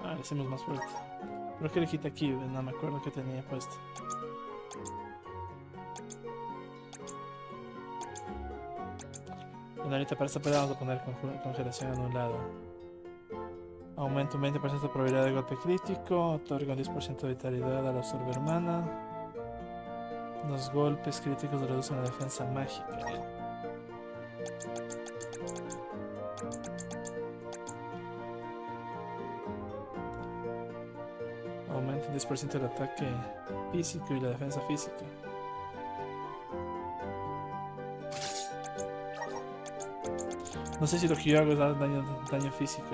Ah, le hicimos más fuerte. ¿Pero qué le quité aquí? No me acuerdo qué tenía puesto. Bueno, ahorita para esta pelea vamos a poner congelación anulada. Aumenta un 20% de probabilidad de golpe crítico. Otorga un 10% de vitalidad al absorber mana. Los golpes críticos reducen la defensa mágica. Aumenta un 10% el ataque físico y la defensa física. No sé si lo que yo hago es dar daño físico.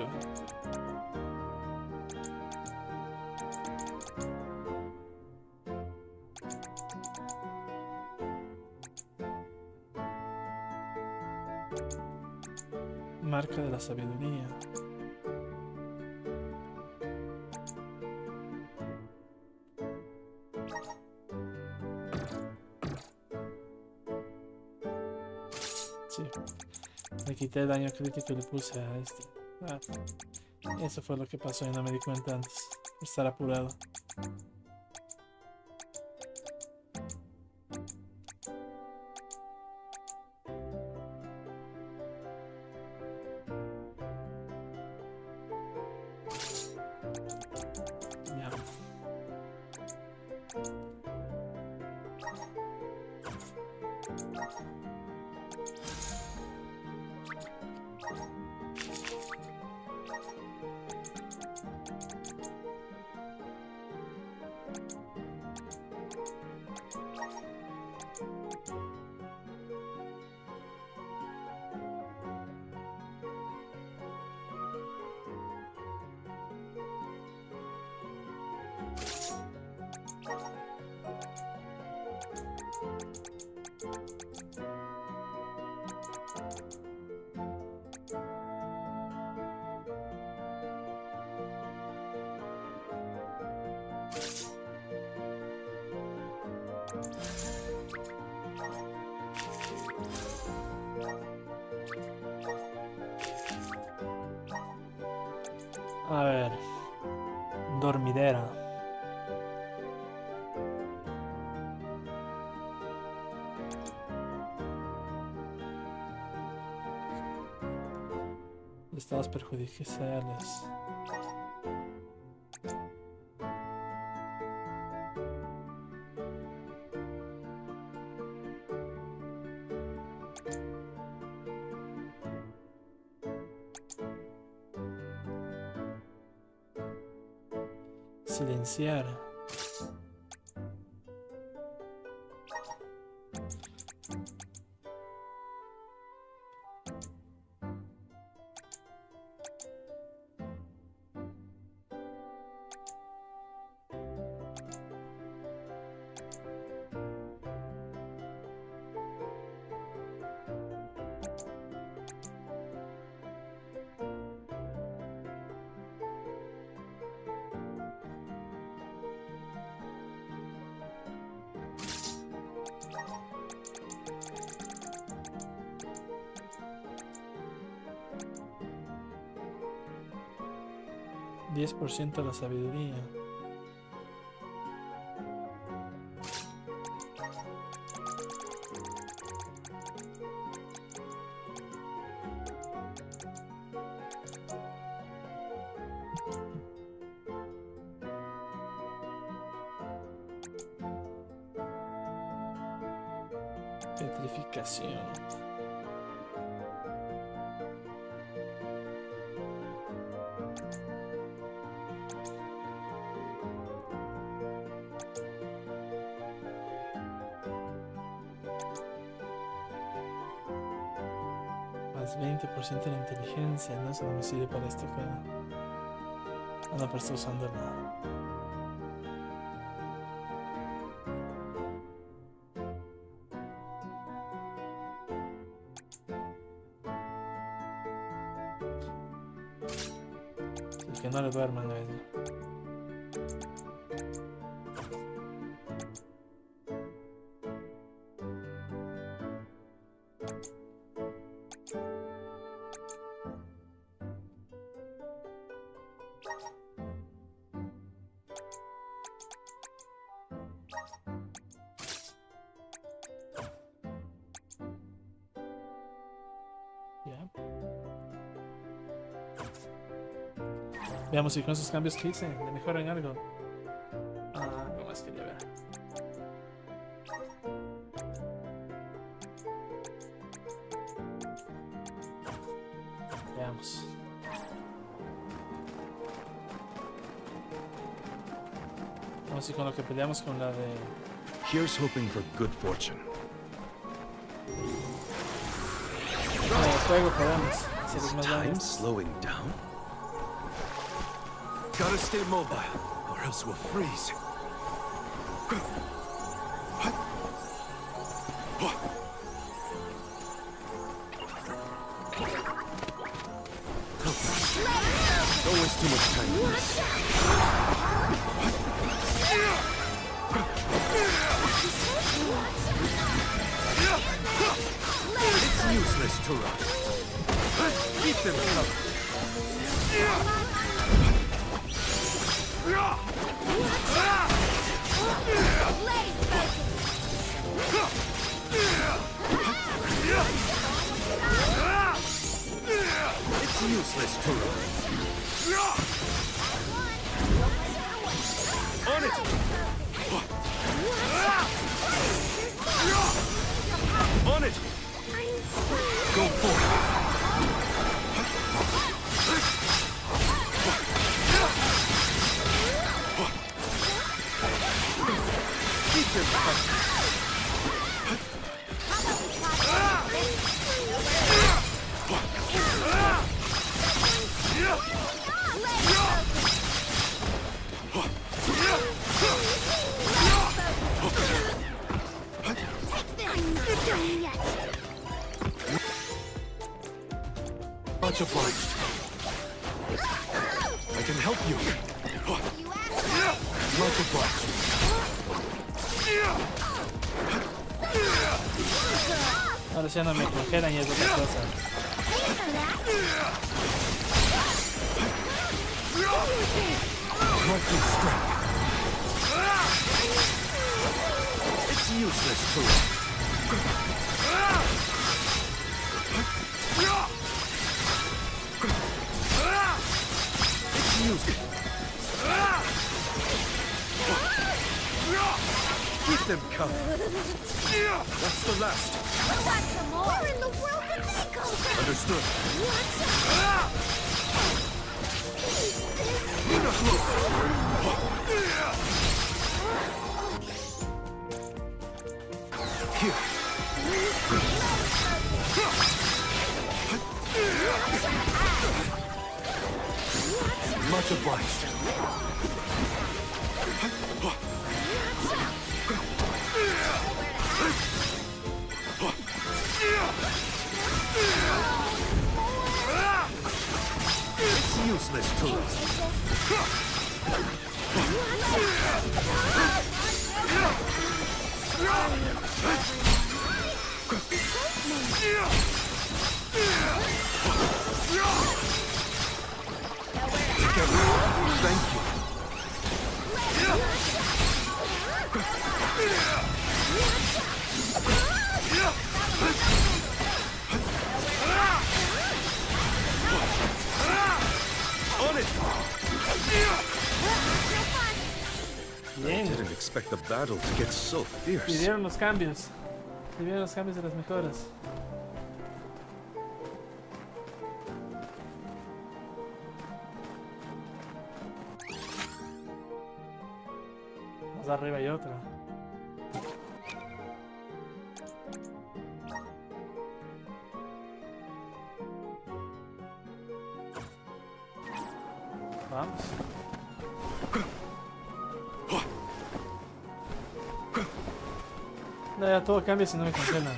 Marca de la sabiduría. sí. Le quité el daño crítico y le puse a este. Eso fue lo que pasó y no me di cuenta antes. Por estar apurado. Ya. A ver. Dormidera. Estados perjudiciales. Silenciar. %, de la sabiduría. Petrificación. Más 20% de la inteligencia, ¿no? Eso no me sirve para esto acá. Ah, no, pero estoy usando la... Que no le duerman a ella. Veamos si con esos cambios que hice le mejoran algo. Algo más quería ver. Veamos. Vamos a ir con lo que peleamos con la de... Here's hoping for good fortune. Juego podemos. Is time slowing down? Gotta stay mobile, or else we'll freeze. Don't waste too much time. It's useless to run. Keep them covered. It's useless to run. On it! On it! Go forward! Keep them covered. Much obliged. I can help you. Much obliged. Ahora ya no me congelan y es otra cosa. Lightning strike. It's useless to run. It's useless. Keep them covered. That's the last. Where in the world did they come from? Understood. Here. Much obliged. It's useless to run. Thank you. On it. Bien. I didn't expect the battle to get so fierce. Pidieron los cambios. Pidieron los cambios de las mejoras. Más arriba hay otra. Vamos. No, ya todo cambia si no me congelan.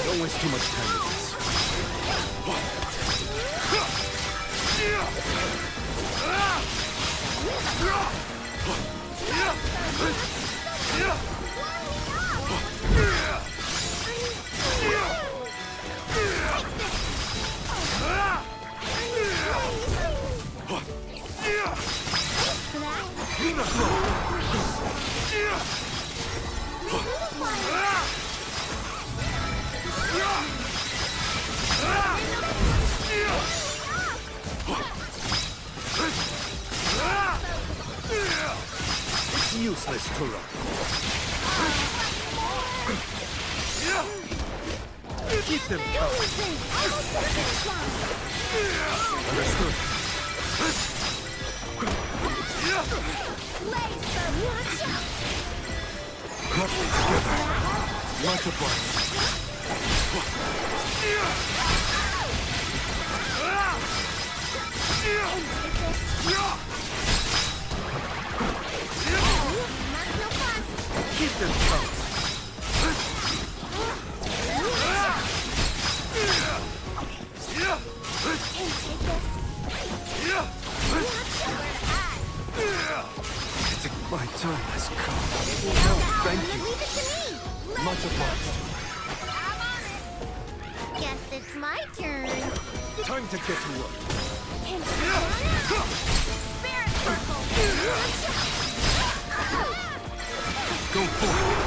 Don't waste too much time with this. It's useless to run. Keep them covered. Understood. Clutch together. Much obliged. Guess it's my turn. Time to get to work. Spirit circle. Go for it.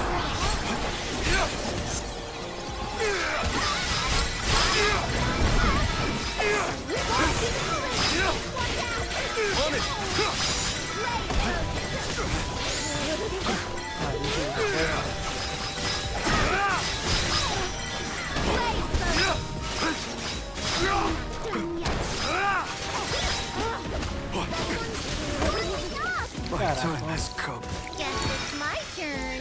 On it. My time has come. Guess it's my turn.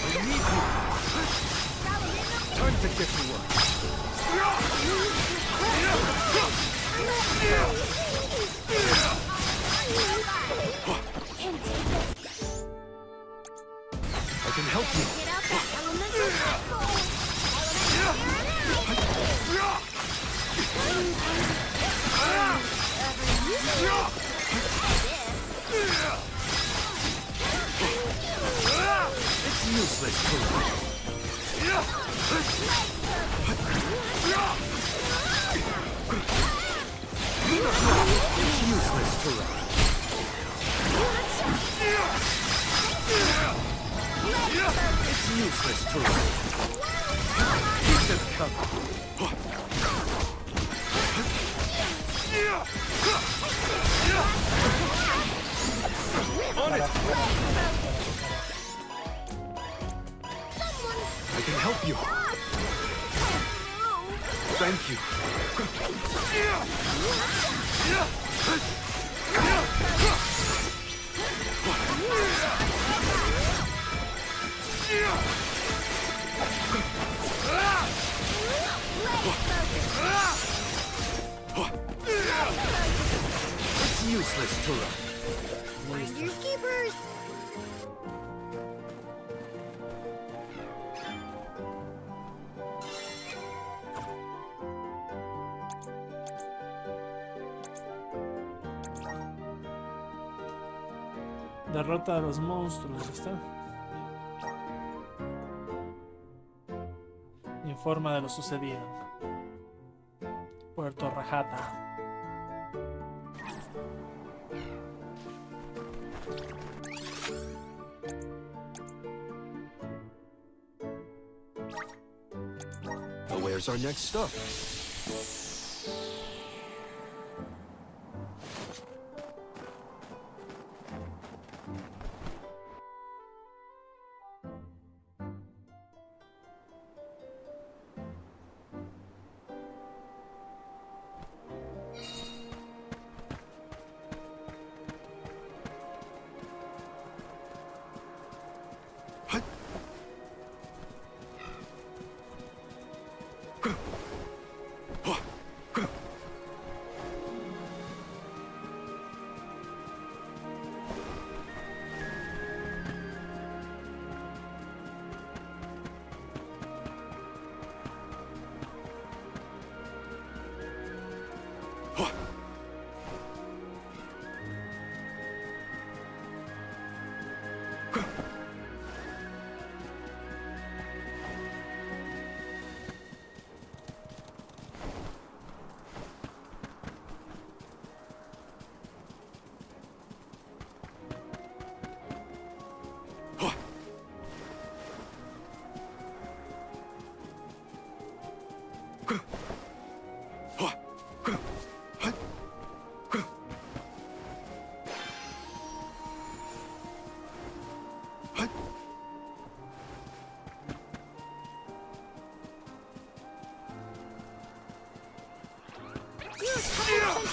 I need you. Time to get to work. I can help you. Get out that elemental muscle. It's useless to run. It's useless to run. It's useless to run. Keep them coming. On it! I can help you. Thank you. It's useless to run. Finders keepers. Derrota a los monstruos, ¿está? Informa de lo sucedido. Puerto Rajata. Well, where's our next stop?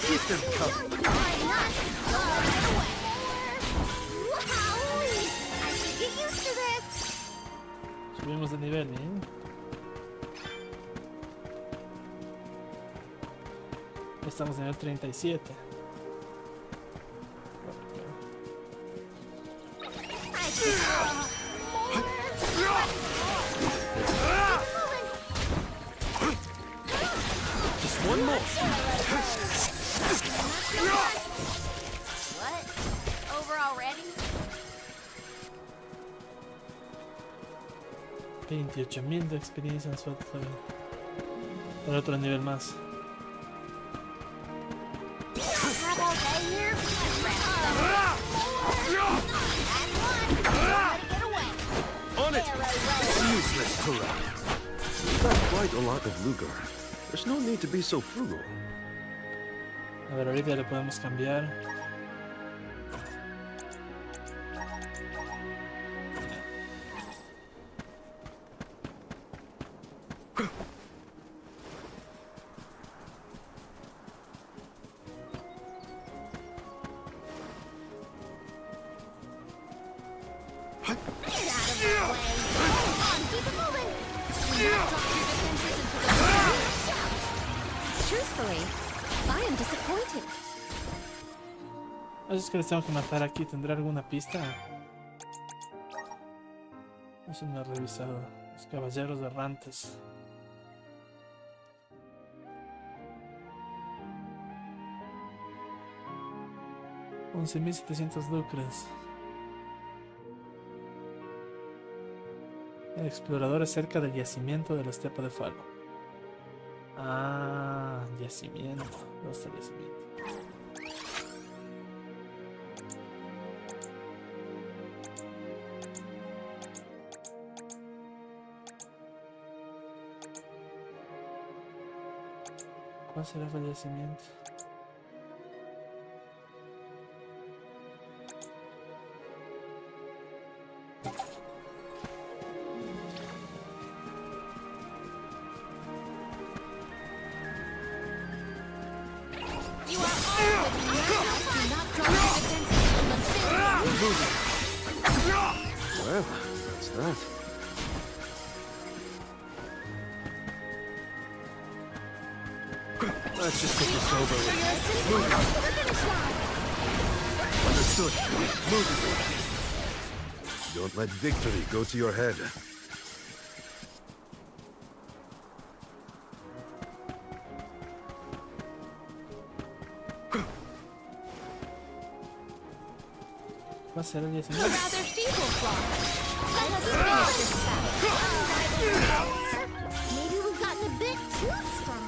Keep them coming. Subimos de nivel, ¿eh? Estamos en el 37. Just one more. What? Over already? 28.000 de experiencia en suerte. Para otro nivel más. On it! Useless Torah. You've got quite a lot of Luger. There's no need to be so frugal. A ver, ahorita le podemos cambiar. Es que les tengo que matar aquí. ¿Tendrá alguna pista? Eso no he revisado. Los caballeros errantes. $11.700 lucros. El explorador es cerca del yacimiento de la estepa de Falo. Ah, yacimiento. ¿Dónde está el yacimiento? ¿Cuál será el fallecimiento? Well, that's that. Let's just get this over with. Understood. Move it. Don't let victory go to your head. Va a ser el yacimiento. Maybe we've gotten a bit too strong.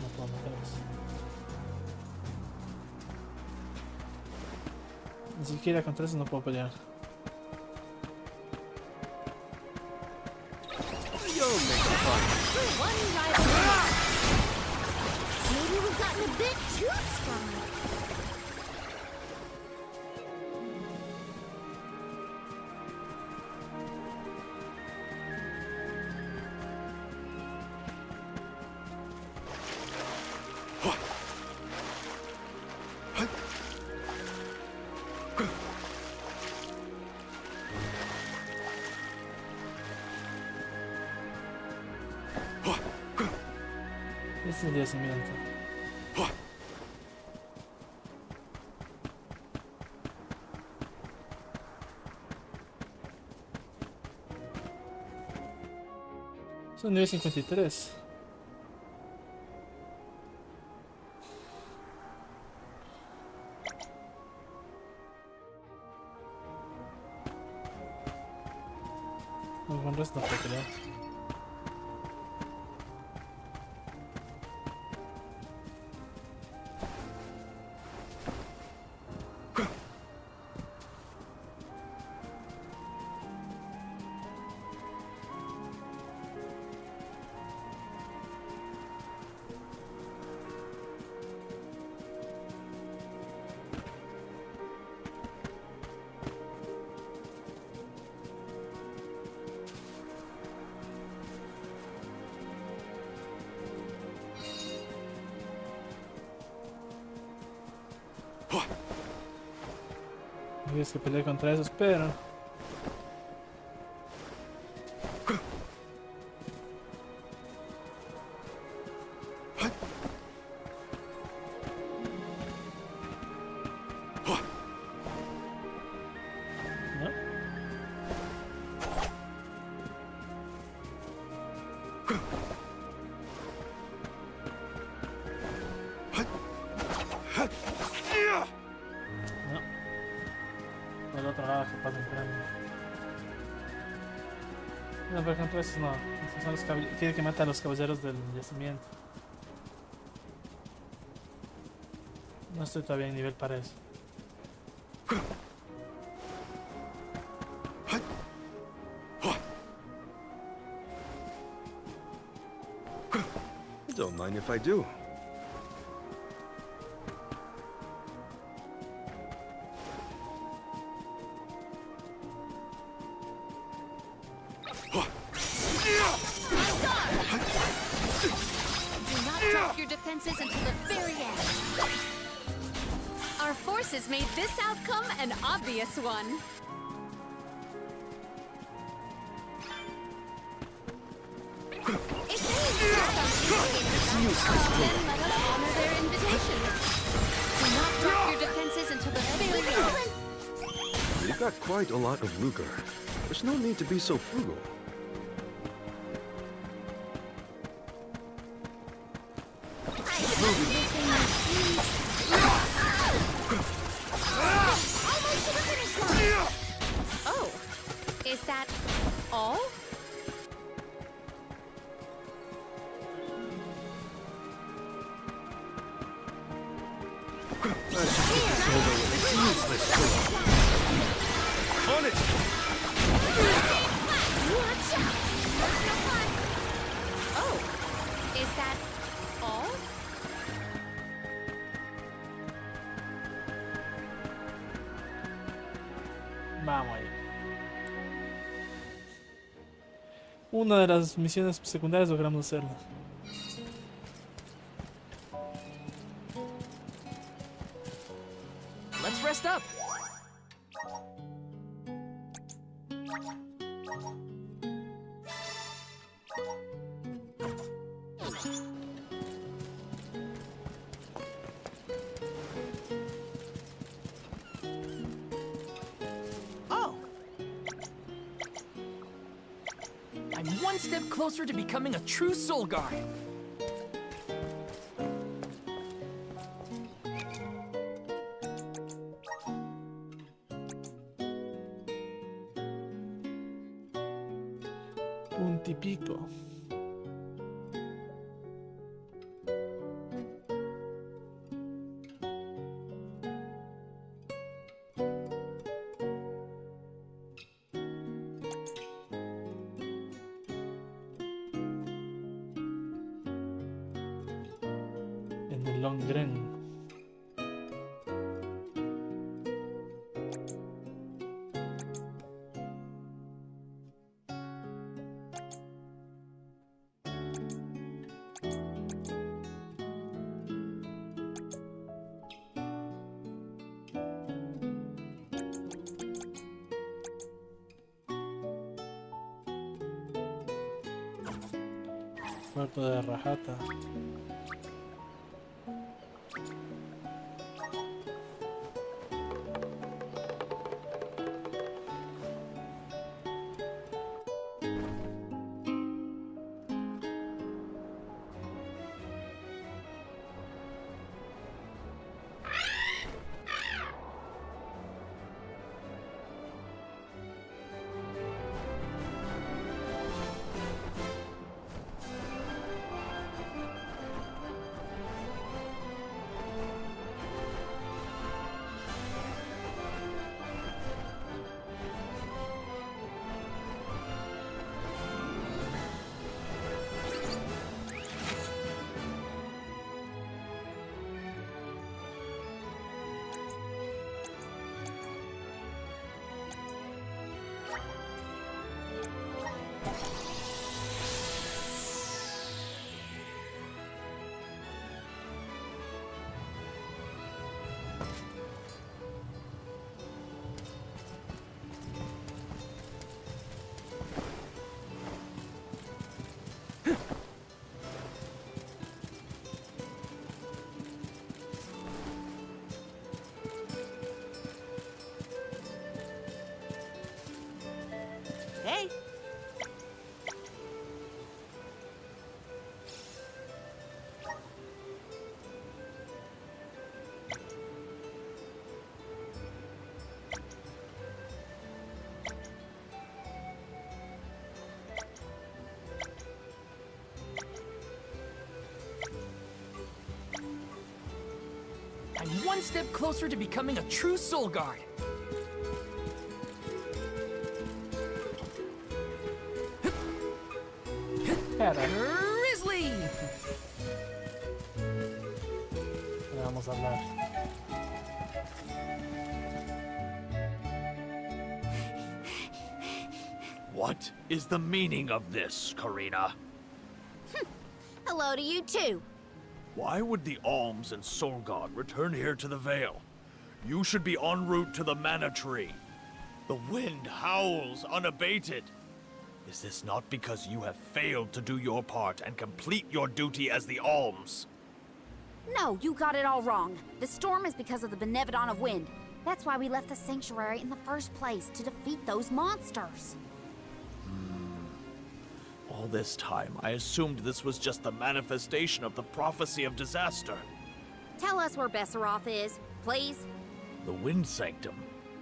No puedo matar eso. Ni siquiera contra eso no puedo pelear. Maybe we've gotten a bit too strong. Este es el yacimiento. Son nivel 53. No, con resto no puedo pelear. Tienes que pelear contra esos, pero No. Del otro lado capaz de entrar. No, por ejemplo, estos no. Estos son los caballeros. Quiere que mate a los caballeros del yacimiento. No estoy todavía en nivel para eso. Don't mind if I do. Do not drop your defenses until the very end. Our forces made this outcome an obvious one. If they insist on then let us honor their invitation. Do not drop your defenses until the very end. We've got quite a lot of lucre. There's no need to be so frugal. Oh, is that all? It's useless to on it! Oh, is that all? Vamos ahí. Una de las misiones secundarias logramos hacerlo. Let's rest up. Oh, I'm one step closer to becoming a true soul guard. Puntipico. En el Longren. Puerto de Rajata. hey. one step closer to becoming a true soul guard. Grizzly! Vamos a hablar. What is the meaning of this, Karina? Hello to you too. Why would the Alms and Soul God return here to the Vale? You should be en route to the Mana Tree. The wind howls unabated. Is this not because you have failed to do your part and complete your duty as the Alms? No, you got it all wrong. The storm is because of the Benevodon of Wind. That's why we left the sanctuary in the first place, to defeat those monsters. All this time, I assumed this was just the manifestation of the prophecy of disaster. Tell us where Besseroth is, please. The Wind Sanctum.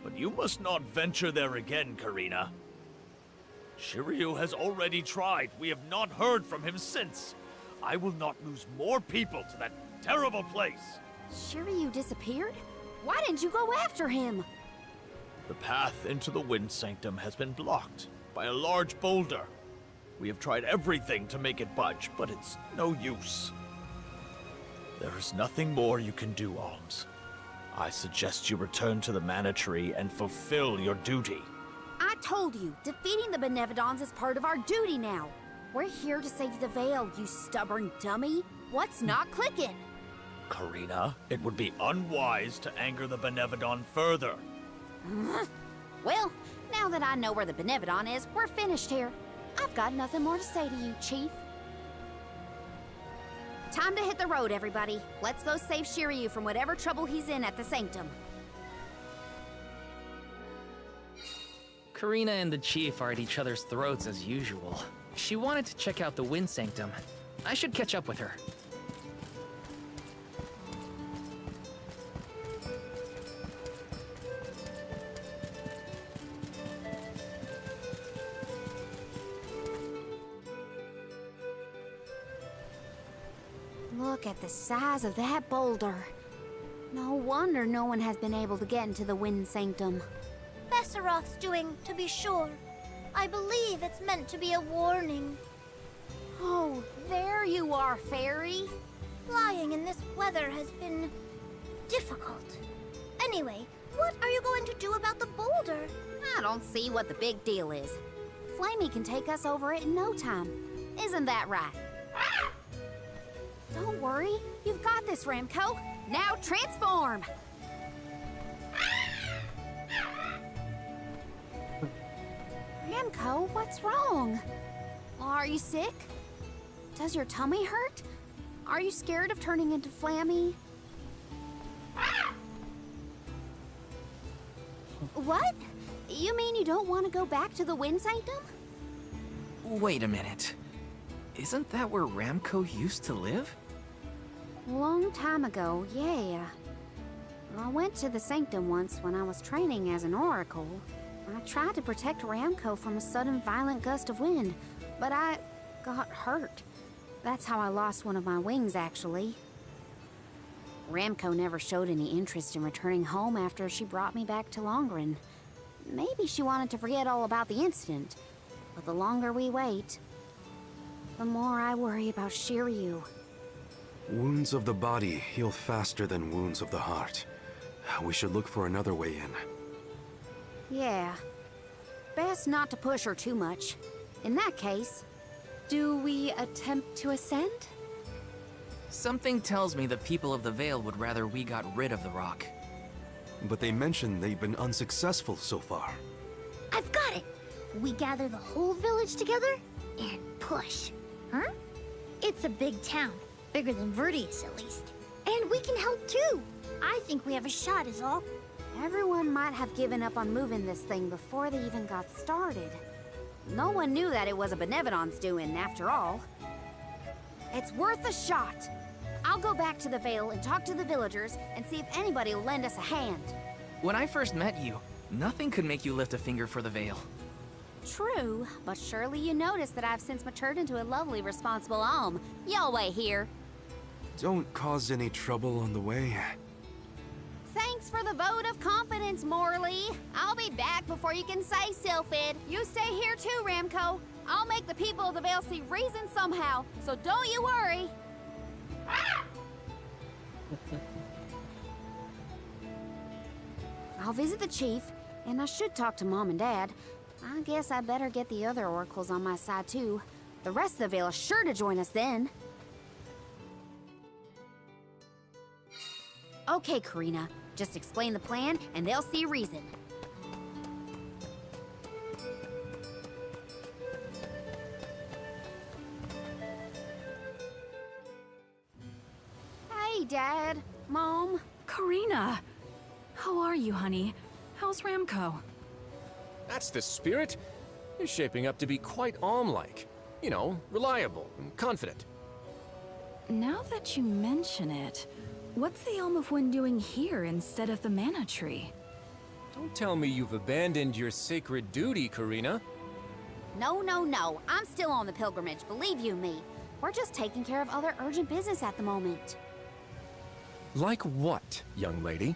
But you must not venture there again, Karina. Shiryu has already tried. We have not heard from him since. I will not lose more people to that terrible place. Shiryu disappeared? Why didn't you go after him? The path into the Wind Sanctum has been blocked by a large boulder. We have tried everything to make it budge, but it's no use. There is nothing more you can do, Alms. I suggest you return to the Mana Tree and fulfill your duty. I told you, defeating the Benevodons is part of our duty now. We're here to save the Vale, you stubborn dummy. What's not clicking? Karina, it would be unwise to anger the Benevodon further. Well, now that I know where the Benevodon is, we're finished here. I've got nothing more to say to you, Chief. Time to hit the road, everybody. Let's go save Shiryu from whatever trouble he's in at the Sanctum. Karina and the Chief are at each other's throats as usual. She wanted to check out the Wind Sanctum. I should catch up with her. Look at the size of that boulder. No wonder no one has been able to get into the Wind Sanctum. Besseroth's doing, to be sure. I believe it's meant to be a warning. Oh, there you are, Fairy. Flying in this weather has been difficult. Anyway, what are you going to do about the boulder? I don't see what the big deal is. Flamey can take us over it in no time. Isn't that right? Don't worry. You've got this, Ramco. Now transform! Ramco, what's wrong? Are you sick? Does your tummy hurt? Are you scared of turning into Flammy? What? You mean you don't want to go back to the Wind Sanctum? Wait a minute. Isn't that where Ramco used to live? Long time ago, yeah. I went to the Sanctum once when I was training as an oracle. I tried to protect Ramco from a sudden violent gust of wind, but I got hurt. That's how I lost one of my wings, actually. Ramco never showed any interest in returning home after she brought me back to Longren. Maybe she wanted to forget all about the incident, but the longer we wait, the more I worry about Shiryu. Wounds of the body heal faster than wounds of the heart. We should look for another way in. Yeah. Best not to push her too much. In that case, do we attempt to ascend? Something tells me the people of the Vale would rather we got rid of the rock. But they mentioned they've been unsuccessful so far. I've got it. We gather the whole village together and push. Huh? It's a big town. Bigger than Verdius, at least. And we can help too. I think we have a shot is all. Everyone might have given up on moving this thing before they even got started. No one knew that it was a Benevodon's doing, after all. It's worth a shot. I'll go back to the Vale and talk to the villagers and see if anybody will lend us a hand. When I first met you, nothing could make you lift a finger for the Vale. True, but surely you noticed that I've since matured into a lovely, responsible alm. Y'all wait here. Don't cause any trouble on the way. Thanks for the vote of confidence, Morley. I'll be back before you can say Sylphid. You stay here too, Ramco. I'll make the people of the Vale see reason somehow, so don't you worry. I'll visit the chief, and I should talk to Mom and Dad. I guess I better get the other oracles on my side too. The rest of the Vale is sure to join us then. Okay, Karina. Just explain the plan, and they'll see reason. Hey, Dad. Mom. Karina! How are you, honey? How's Ramco? That's the spirit. You're shaping up to be quite Alm-like. You know, reliable and confident. Now that you mention it, what's the Elm of Wind doing here instead of the Mana Tree? Don't tell me you've abandoned your sacred duty, Karina. No, no, no. I'm still on the pilgrimage, believe you me. We're just taking care of other urgent business at the moment. Like what, young lady?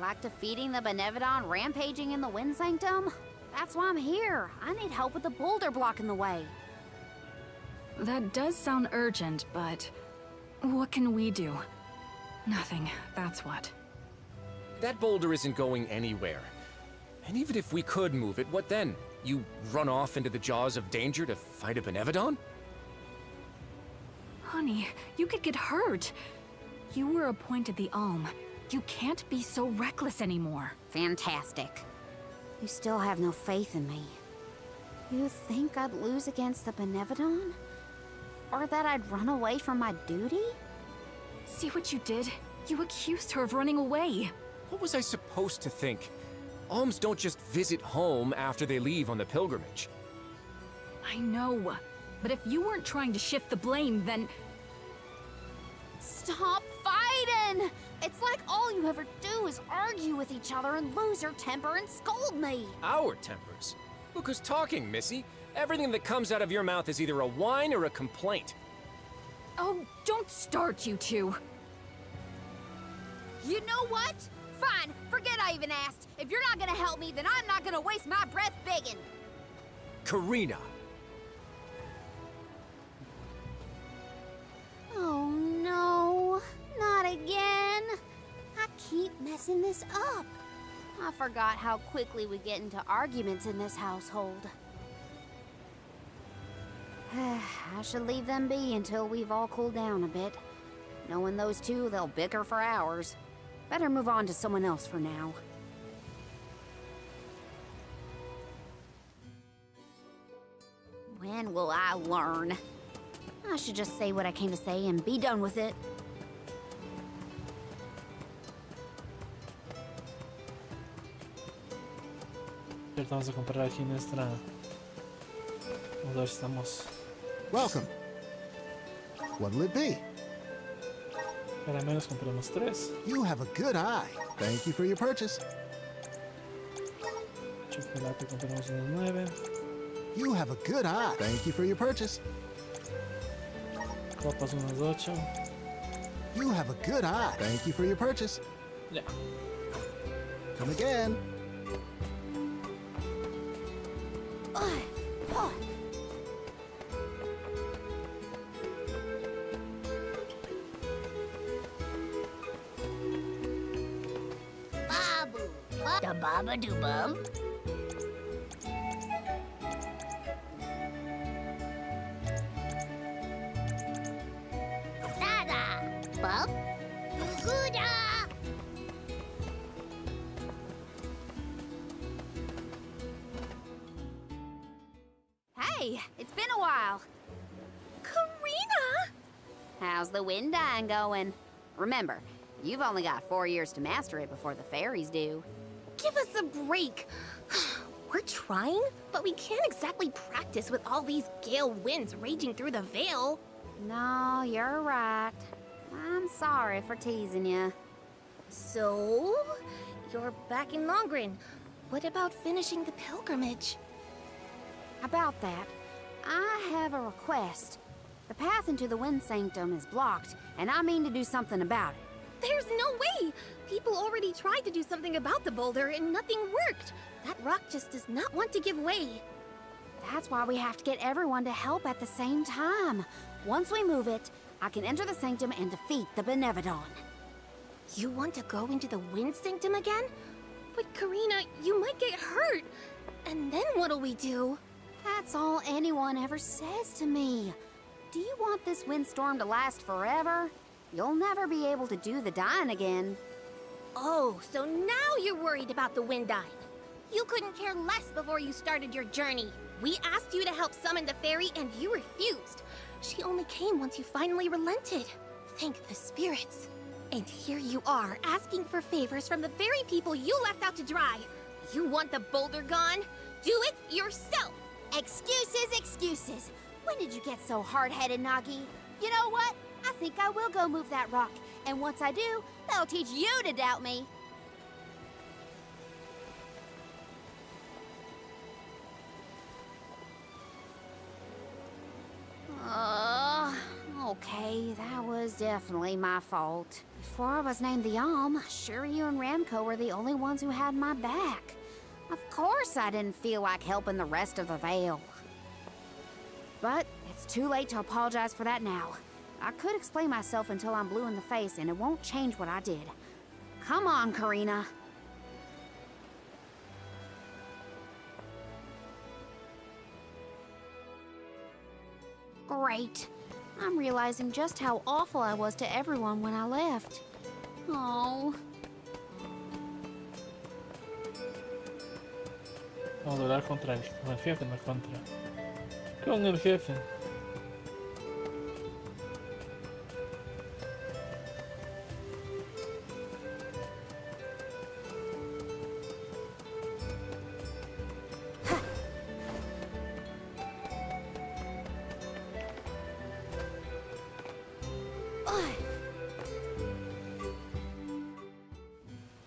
Like defeating the Benevodon rampaging in the Wind Sanctum? That's why I'm here. I need help with the boulder blocking the way. That does sound urgent, but what can we do? Nothing, that's what. That boulder isn't going anywhere. And even if we could move it, what then? You run off into the jaws of danger to fight a Benevodon? Honey, you could get hurt. You were appointed the Alm. You can't be so reckless anymore. Fantastic. You still have no faith in me. You think I'd lose against the Benevodon? Or that I'd run away from my duty? See what you did? You accused her of running away. What was I supposed to think? Alms don't just visit home after they leave on the pilgrimage. I know, but if you weren't trying to shift the blame, then... Stop fighting! It's like all you ever do is argue with each other and lose your temper and scold me. Our tempers? Look who's talking, Missy. Everything that comes out of your mouth is either a whine or a complaint. Oh, don't start, you two. You know what? Fine, forget I even asked. If you're not gonna help me, then I'm not gonna waste my breath begging. Karina! Oh no, not again. I keep messing this up. I forgot how quickly we get into arguments in this household. I should leave them be until we've all cooled down a bit. Knowing those two, they'll bicker for hours. Better move on to someone else for now. When will I learn? I should just say what I came to say and be done with it. Vamos a comprar aquí nuestra... Vamos a ver si estamos... Welcome. What'll it be? Para menos compramos 3. You have a good eye. Thank you for your purchase. Chocolate compramos unos 9. You have a good eye. Thank you for your purchase. Copas unos 8. You have a good eye. Thank you for your purchase. Ya. Come again. Da baba do bum. Dada bub. Gooda. Hey, it's been a while. Karina! How's the wind dine going? Remember, you've only got 4 years to master it before the fairies do. Give us a break. We're trying, but we can't exactly practice with all these gale winds raging through the Vale. No, you're right. I'm sorry for teasing you. So, you're back in Longrin. What about finishing the pilgrimage? About that, I have a request. The path into the Wind Sanctum is blocked, and I mean to do something about it. There's no way! People already tried to do something about the boulder and nothing worked. That rock just does not want to give way. That's why we have to get everyone to help at the same time. Once we move it, I can enter the sanctum and defeat the Benevodon. You want to go into the Wind Sanctum again? But Karina, you might get hurt. And then what'll we do? That's all anyone ever says to me. Do you want this windstorm to last forever? You'll never be able to do the dying again. Oh, so now you're worried about the wind dying. You couldn't care less before you started your journey. We asked you to help summon the fairy and you refused. She only came once you finally relented. Thank the spirits. And here you are, asking for favors from the very people you left out to dry. You want the boulder gone? Do it yourself! Excuses, excuses. When did you get so hard-headed, Nagi? You know what? I think I will go move that rock. And once I do, that'll teach you to doubt me. Okay, that was definitely my fault. Before I was named the Alm, Shiryu and Ramco were the only ones who had my back. Of course I didn't feel like helping the rest of the Vale. But it's too late to apologize for that now. I could explain myself until I'm blue in the face, and it won't change what I did. Come on, Karina. Great. I'm realizing just how awful I was to everyone when I left. Oh. Vamos a hablar con el jefe, no contra. Con el jefe.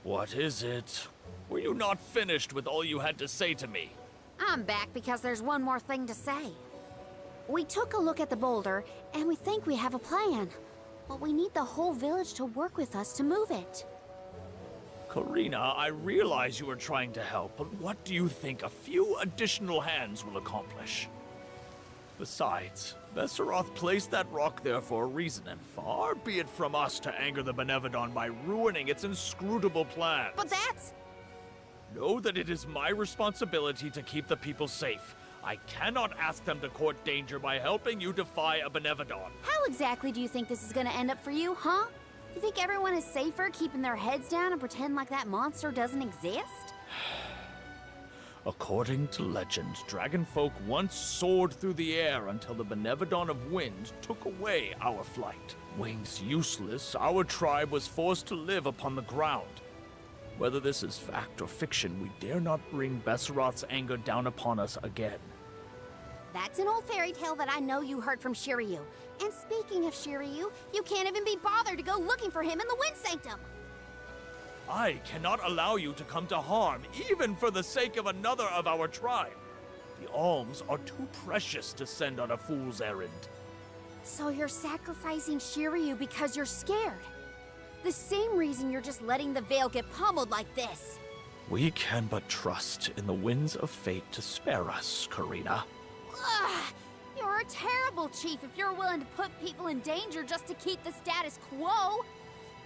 What is it? Were you not finished with all you had to say to me? I'm back because there's one more thing to say. We took a look at the boulder, and we think we have a plan. But we need the whole village to work with us to move it. Karina, I realize you are trying to help, but what do you think a few additional hands will accomplish? Besides, Besseroth placed that rock there for a reason, and far be it from us to anger the Benevodon by ruining its inscrutable plans. But that's... Know that it is my responsibility to keep the people safe. I cannot ask them to court danger by helping you defy a Benevodon. How exactly do you think this is gonna end up for you, huh? You think everyone is safer keeping their heads down and pretend like that monster doesn't exist? According to legend, dragonfolk once soared through the air until the Benevodon of Wind took away our flight. Wings useless, our tribe was forced to live upon the ground. Whether this is fact or fiction, we dare not bring Besseroth's anger down upon us again. That's an old fairy tale that I know you heard from Shiryu. And speaking of Shiryu, you can't even be bothered to go looking for him in the Wind Sanctum. I cannot allow you to come to harm, even for the sake of another of our tribe. The alms are too precious to send on a fool's errand. So you're sacrificing Shiryu because you're scared. The same reason you're just letting the Vale get pummeled like this. We can but trust in the winds of fate to spare us, Karina. Ugh, you're a terrible chief if you're willing to put people in danger just to keep the status quo.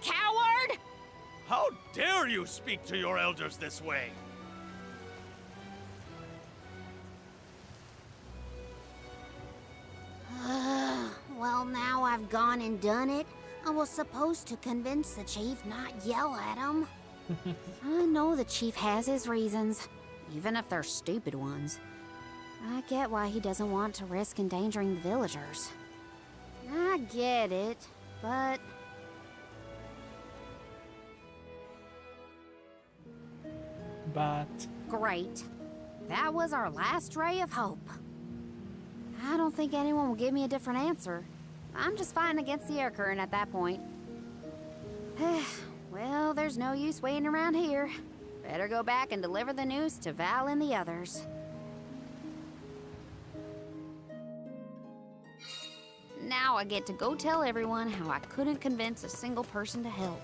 Coward! How dare you speak to your elders this way? Well, now I've gone and done it. I was supposed to convince the chief, not yell at him. I know the chief has his reasons, even if they're stupid ones. I get why he doesn't want to risk endangering the villagers. I get it, but... Great. That was our last ray of hope. I don't think anyone will give me a different answer. I'm just fighting against the air current at that point. Well, there's no use waiting around here. Better go back and deliver the news to Val and the others. Now I get to go tell everyone how I couldn't convince a single person to help.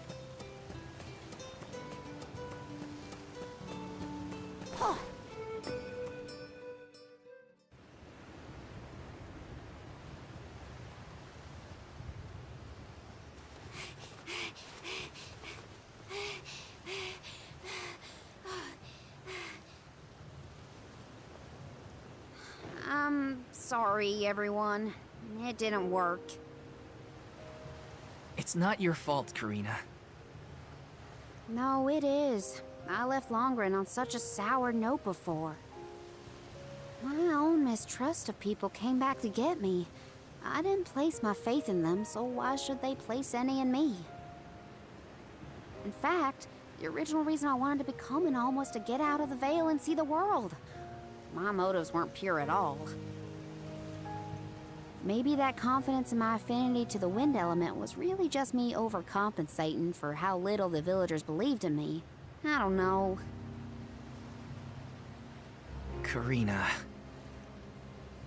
I'm sorry, everyone. It didn't work. It's not your fault, Karina. No, it is. I left Longren on such a sour note before. My own mistrust of people came back to get me. I didn't place my faith in them, so why should they place any in me? In fact, the original reason I wanted to become an Alm was to get out of the Veil and see the world. My motives weren't pure at all. Maybe that confidence in my affinity to the wind element was really just me overcompensating for how little the villagers believed in me. I don't know. Karina.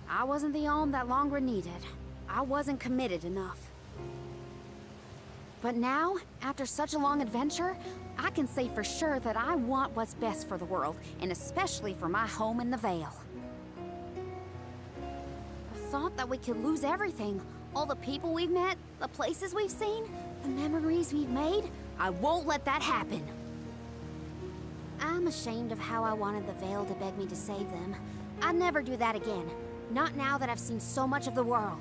I wasn't the Alm that Longren needed. I wasn't committed enough. But now, after such a long adventure, I can say for sure that I want what's best for the world, and especially for my home in the Vale. The thought that we could lose everything, all the people we've met, the places we've seen, the memories we've made, I won't let that happen. I'm ashamed of how I wanted the Vale to beg me to save them. I'd never do that again. Not now that I've seen so much of the world.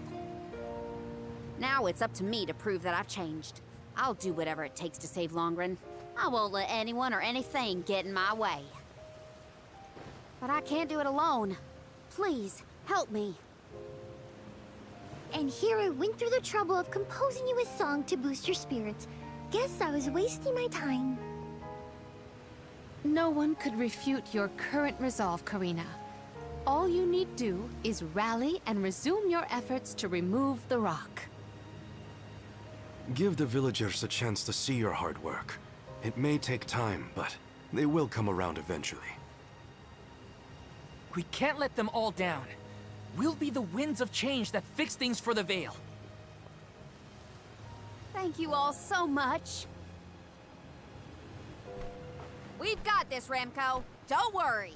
Now it's up to me to prove that I've changed. I'll do whatever it takes to save Longren. I won't let anyone or anything get in my way. But I can't do it alone. Please, help me. And here I went through the trouble of composing you a song to boost your spirits. Guess I was wasting my time. No one could refute your current resolve, Karina. All you need do is rally and resume your efforts to remove the rock. Give the villagers a chance to see your hard work. It may take time, but they will come around eventually. We can't let them all down. We'll be the winds of change that fix things for the Vale. Thank you all so much. We've got this, Remco. Don't worry.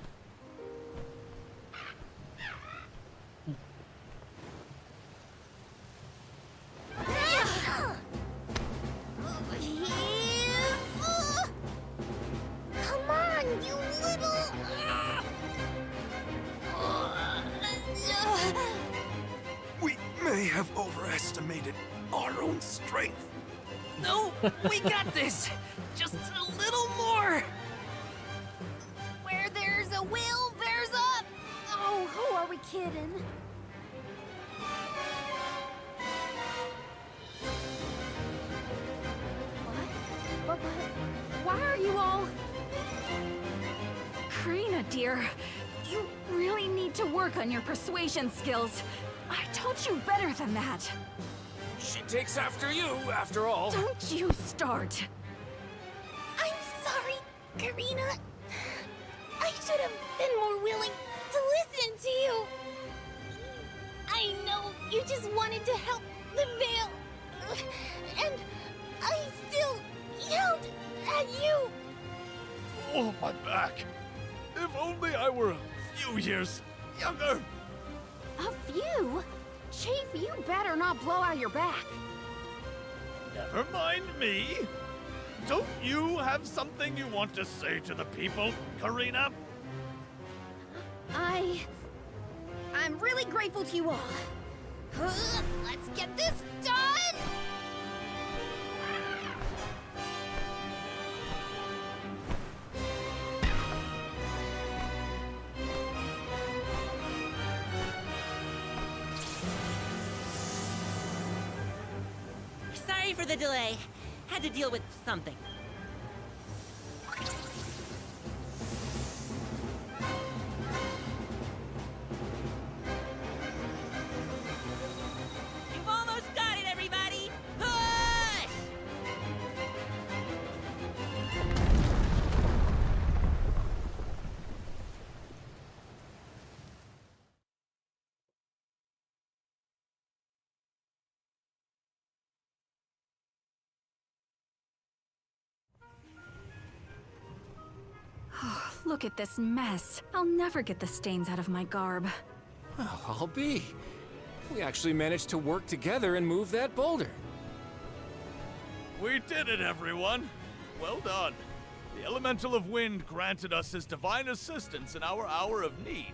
Come on, you little... We may have overestimated our own strength. No, we got this! Just a little more! Where there's a will, there's a... Oh, who are we kidding? What? Why are you all... Karina, dear, you really need to work on your persuasion skills. I taught you better than that. She takes after you, after all. Don't you start. I'm sorry, Karina. I should have been more willing to listen to you. I know you just wanted to help the Vale. And I still yelled at you. Oh, my back. If only I were a few years younger. A few? Chief, you better not blow out your back. Never mind me. Don't you have something you want to say to the people, Karina? I'm really grateful to you all. Let's get this done! Sorry for the delay. Had to deal with something. Look at this mess. I'll never get the stains out of my garb. Well, I'll be. We actually managed to work together and move that boulder. We did it, everyone! Well done. The Elemental of Wind granted us his divine assistance in our hour of need.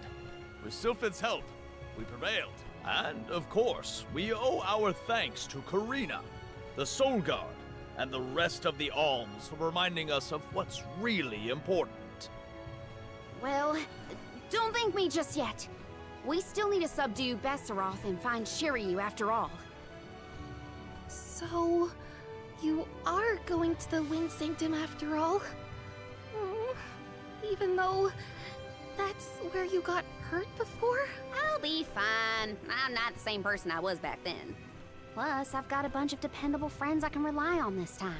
With Sylphid's help, we prevailed. And, of course, we owe our thanks to Karina, the Soul Guard, and the rest of the Alms for reminding us of what's really important. Well, don't thank me just yet. We still need to subdue Besseroth and find Shiryu after all. So, you are going to the Wind Sanctum after all? Even though that's where you got hurt before? I'll be fine. I'm not the same person I was back then. Plus, I've got a bunch of dependable friends I can rely on this time.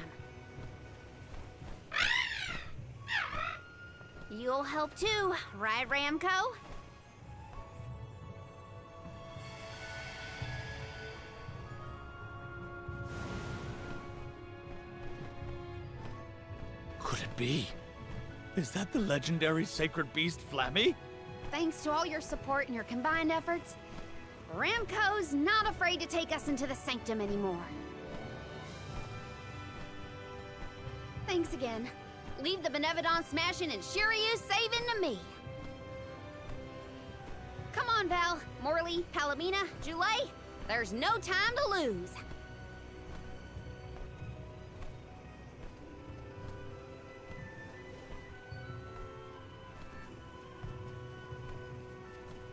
You'll help too, right, Ramco? Could it be? Is that the legendary sacred beast Flammy? Thanks to all your support and your combined efforts, Ramco's not afraid to take us into the Sanctum anymore. Thanks again. Leave the Benevodon smashing and Shiryu saving to me. Come on, Val, Morley, Palomina, Joulet. There's no time to lose.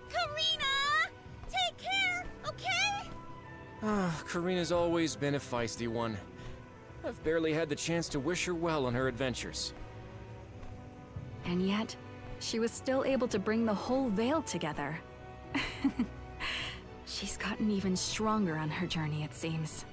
Karina! Take care, okay? Karina's always been a feisty one. I've barely had the chance to wish her well on her adventures. And yet, she was still able to bring the whole Vale together. She's gotten even stronger on her journey, it seems.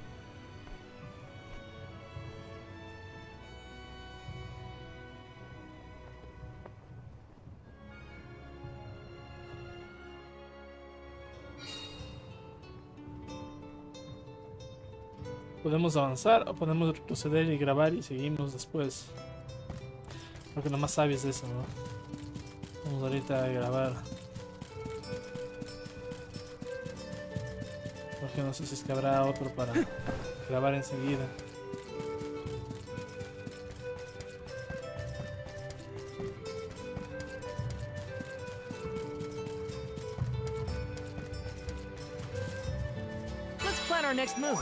Podemos avanzar o podemos retroceder y grabar y seguimos después. Lo que nomás sabes de eso, ¿no? Vamos ahorita a grabar. Porque no sé si es que habrá otro para grabar enseguida. Let's plan our next move.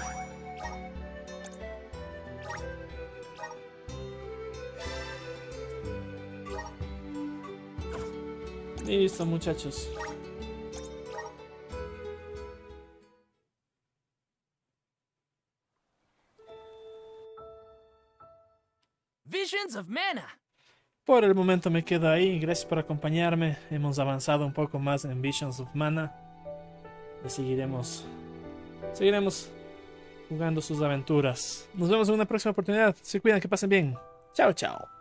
Listo, muchachos. Visions of Mana. Por el momento me quedo ahí. Gracias por acompañarme. Hemos avanzado un poco más en Visions of Mana. Y seguiremos jugando sus aventuras. Nos vemos en una próxima oportunidad. Se cuidan, que pasen bien. Chao, chao.